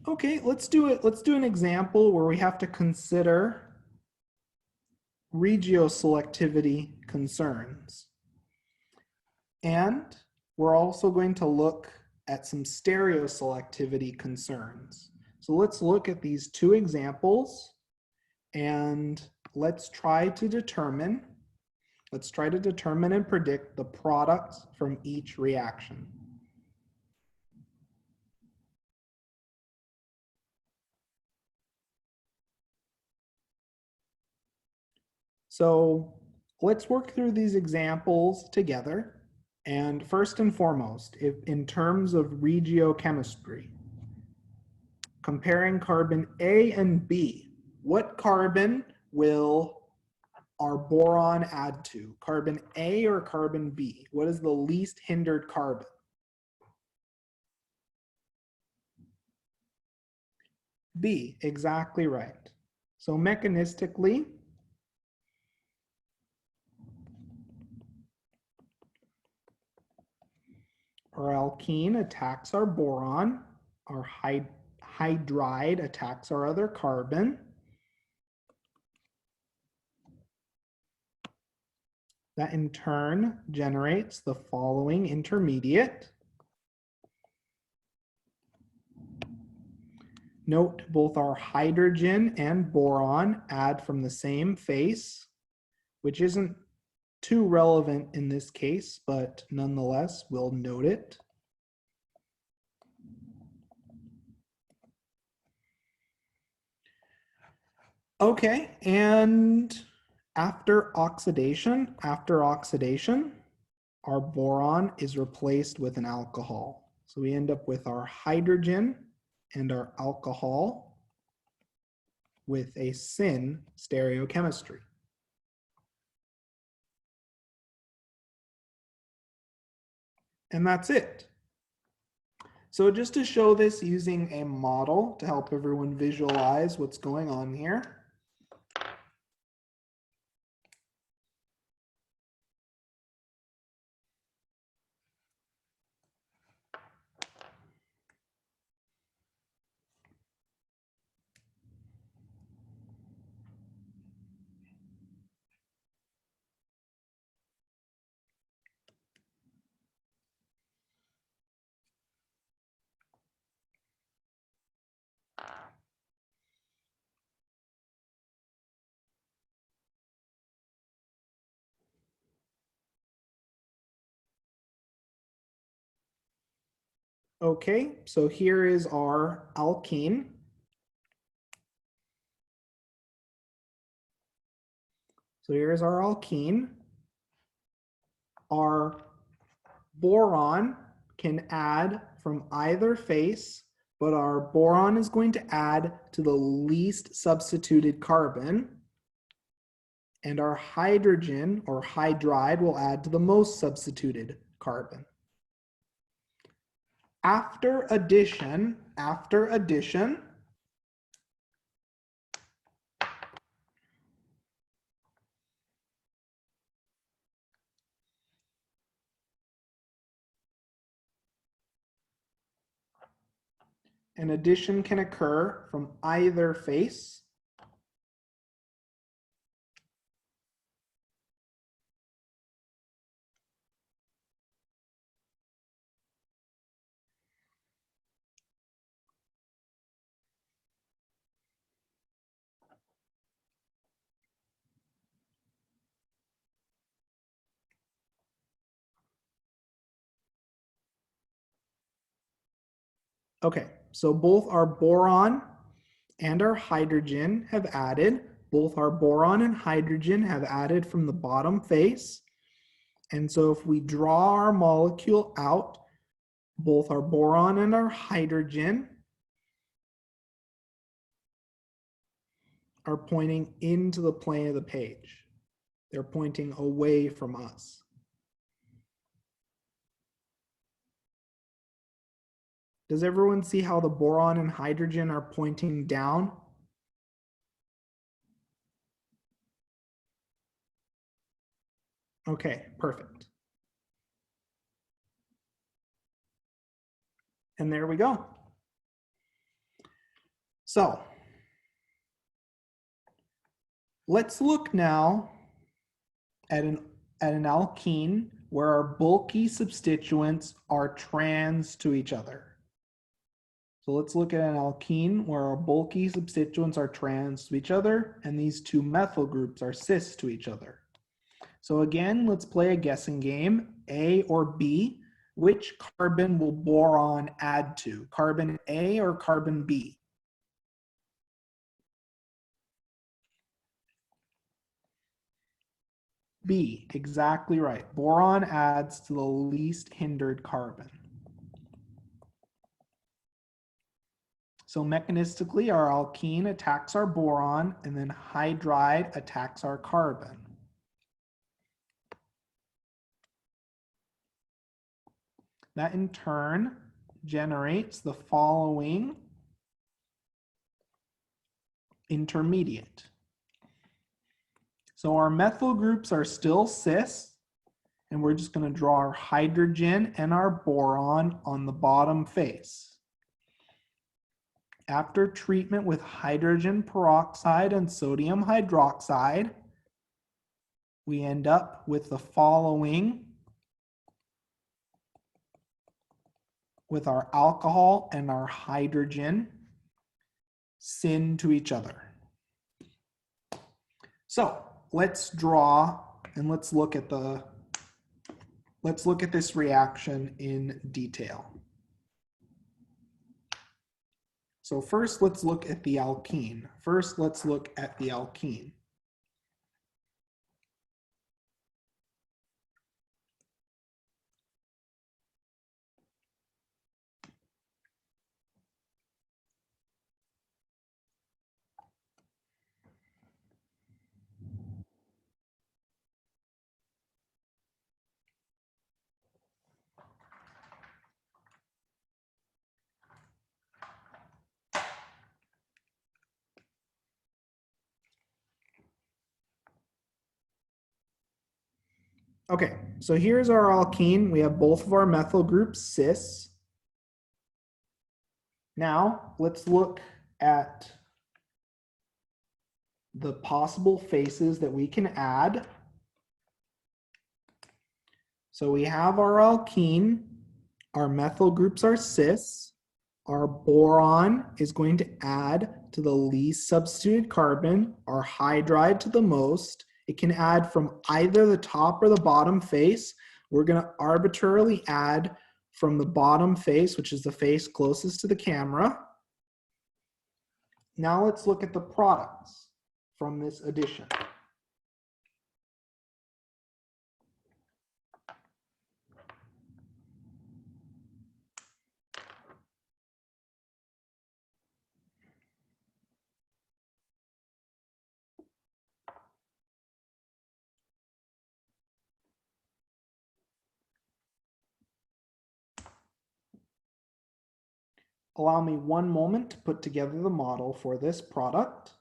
Speaker 1: Okay, let's do it. Let's do an example where we have to consider regioselectivity concerns. And we're also going to look at some stereoselectivity concerns. So let's look at these two examples and let's try to determine and predict the products from each reaction. So let's work through these examples together. And first and foremost, if in terms of regiochemistry, comparing carbon A and B, what carbon will our boron add to? Carbon A or carbon B? What is the least hindered carbon? B, exactly right. So mechanistically, our alkene attacks our boron, our hydride attacks our other carbon. That in turn generates the following intermediate. Note both our hydrogen and boron add from the same face, which isn't too relevant in this case, but nonetheless, we'll note it. Okay, and after oxidation, our boron is replaced with an alcohol. So we end up with our hydrogen and our alcohol with a syn stereochemistry. And that's it. So just to show this using a model to help everyone visualize what's going on here. Okay, so here is our alkene. So here's our alkene. Our boron can add from either face, but our boron is going to add to the least substituted carbon. And our hydrogen or hydride will add to the most substituted carbon. After addition, an addition can occur from either face. Okay, so both our boron and our hydrogen have added. Both our boron and hydrogen have added from the bottom face. And so if we draw our molecule out, both our boron and our hydrogen are pointing into the plane of the page. They're pointing away from us. Does everyone see how the boron and hydrogen are pointing down? Okay, perfect. And there we go. So let's look now at an alkene where our bulky substituents are trans to each other. So let's look at an alkene where our bulky substituents are trans to each other and these two methyl groups are cis to each other. So again, let's play a guessing game, A or B. Which carbon will boron add to? Carbon A or carbon B? B, exactly right. Boron adds to the least hindered carbon. So mechanistically, our alkene attacks our boron and then hydride attacks our carbon. That in turn generates the following intermediate. So our methyl groups are still cis, and we're just going to draw our hydrogen and our boron on the bottom face. After treatment with hydrogen peroxide and sodium hydroxide, we end up with the following with our alcohol and our hydrogen syn to each other. So let's draw and let's look at this reaction in detail. So first let's look at the alkene. Okay, so here's our alkene. We have both of our methyl groups cis. Now let's look at the possible faces that we can add. So we have our alkene, our methyl groups are cis, our boron is going to add to the least substituted carbon, our hydride to the most. It can add from either the top or the bottom face. We're going to arbitrarily add from the bottom face, which is the face closest to the camera. Now let's look at the products from this addition. Allow me one moment to put together the model for this product.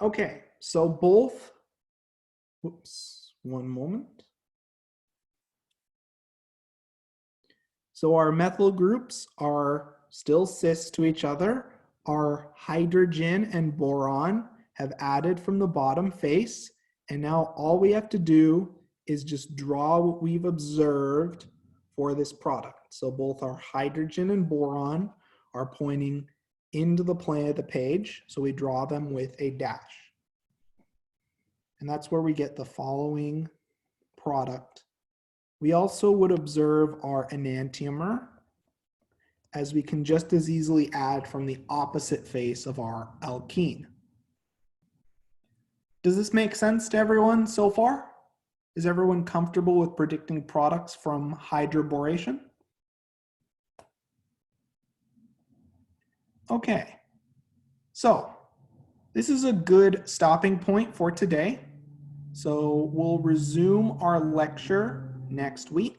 Speaker 1: Okay, so both, whoops, one moment. So our methyl groups are still cis to each other. Our hydrogen and boron have added from the bottom face. And now all we have to do is just draw what we've observed for this product. So both our hydrogen and boron are pointing into the plane of the page. So we draw them with a dash. And that's where we get the following product. We also would observe our enantiomer, as we can just as easily add from the opposite face of our alkene. Does this make sense to everyone so far? Is everyone comfortable with predicting products from hydroboration? Okay, so this is a good stopping point for today. So we'll resume our lecture next week.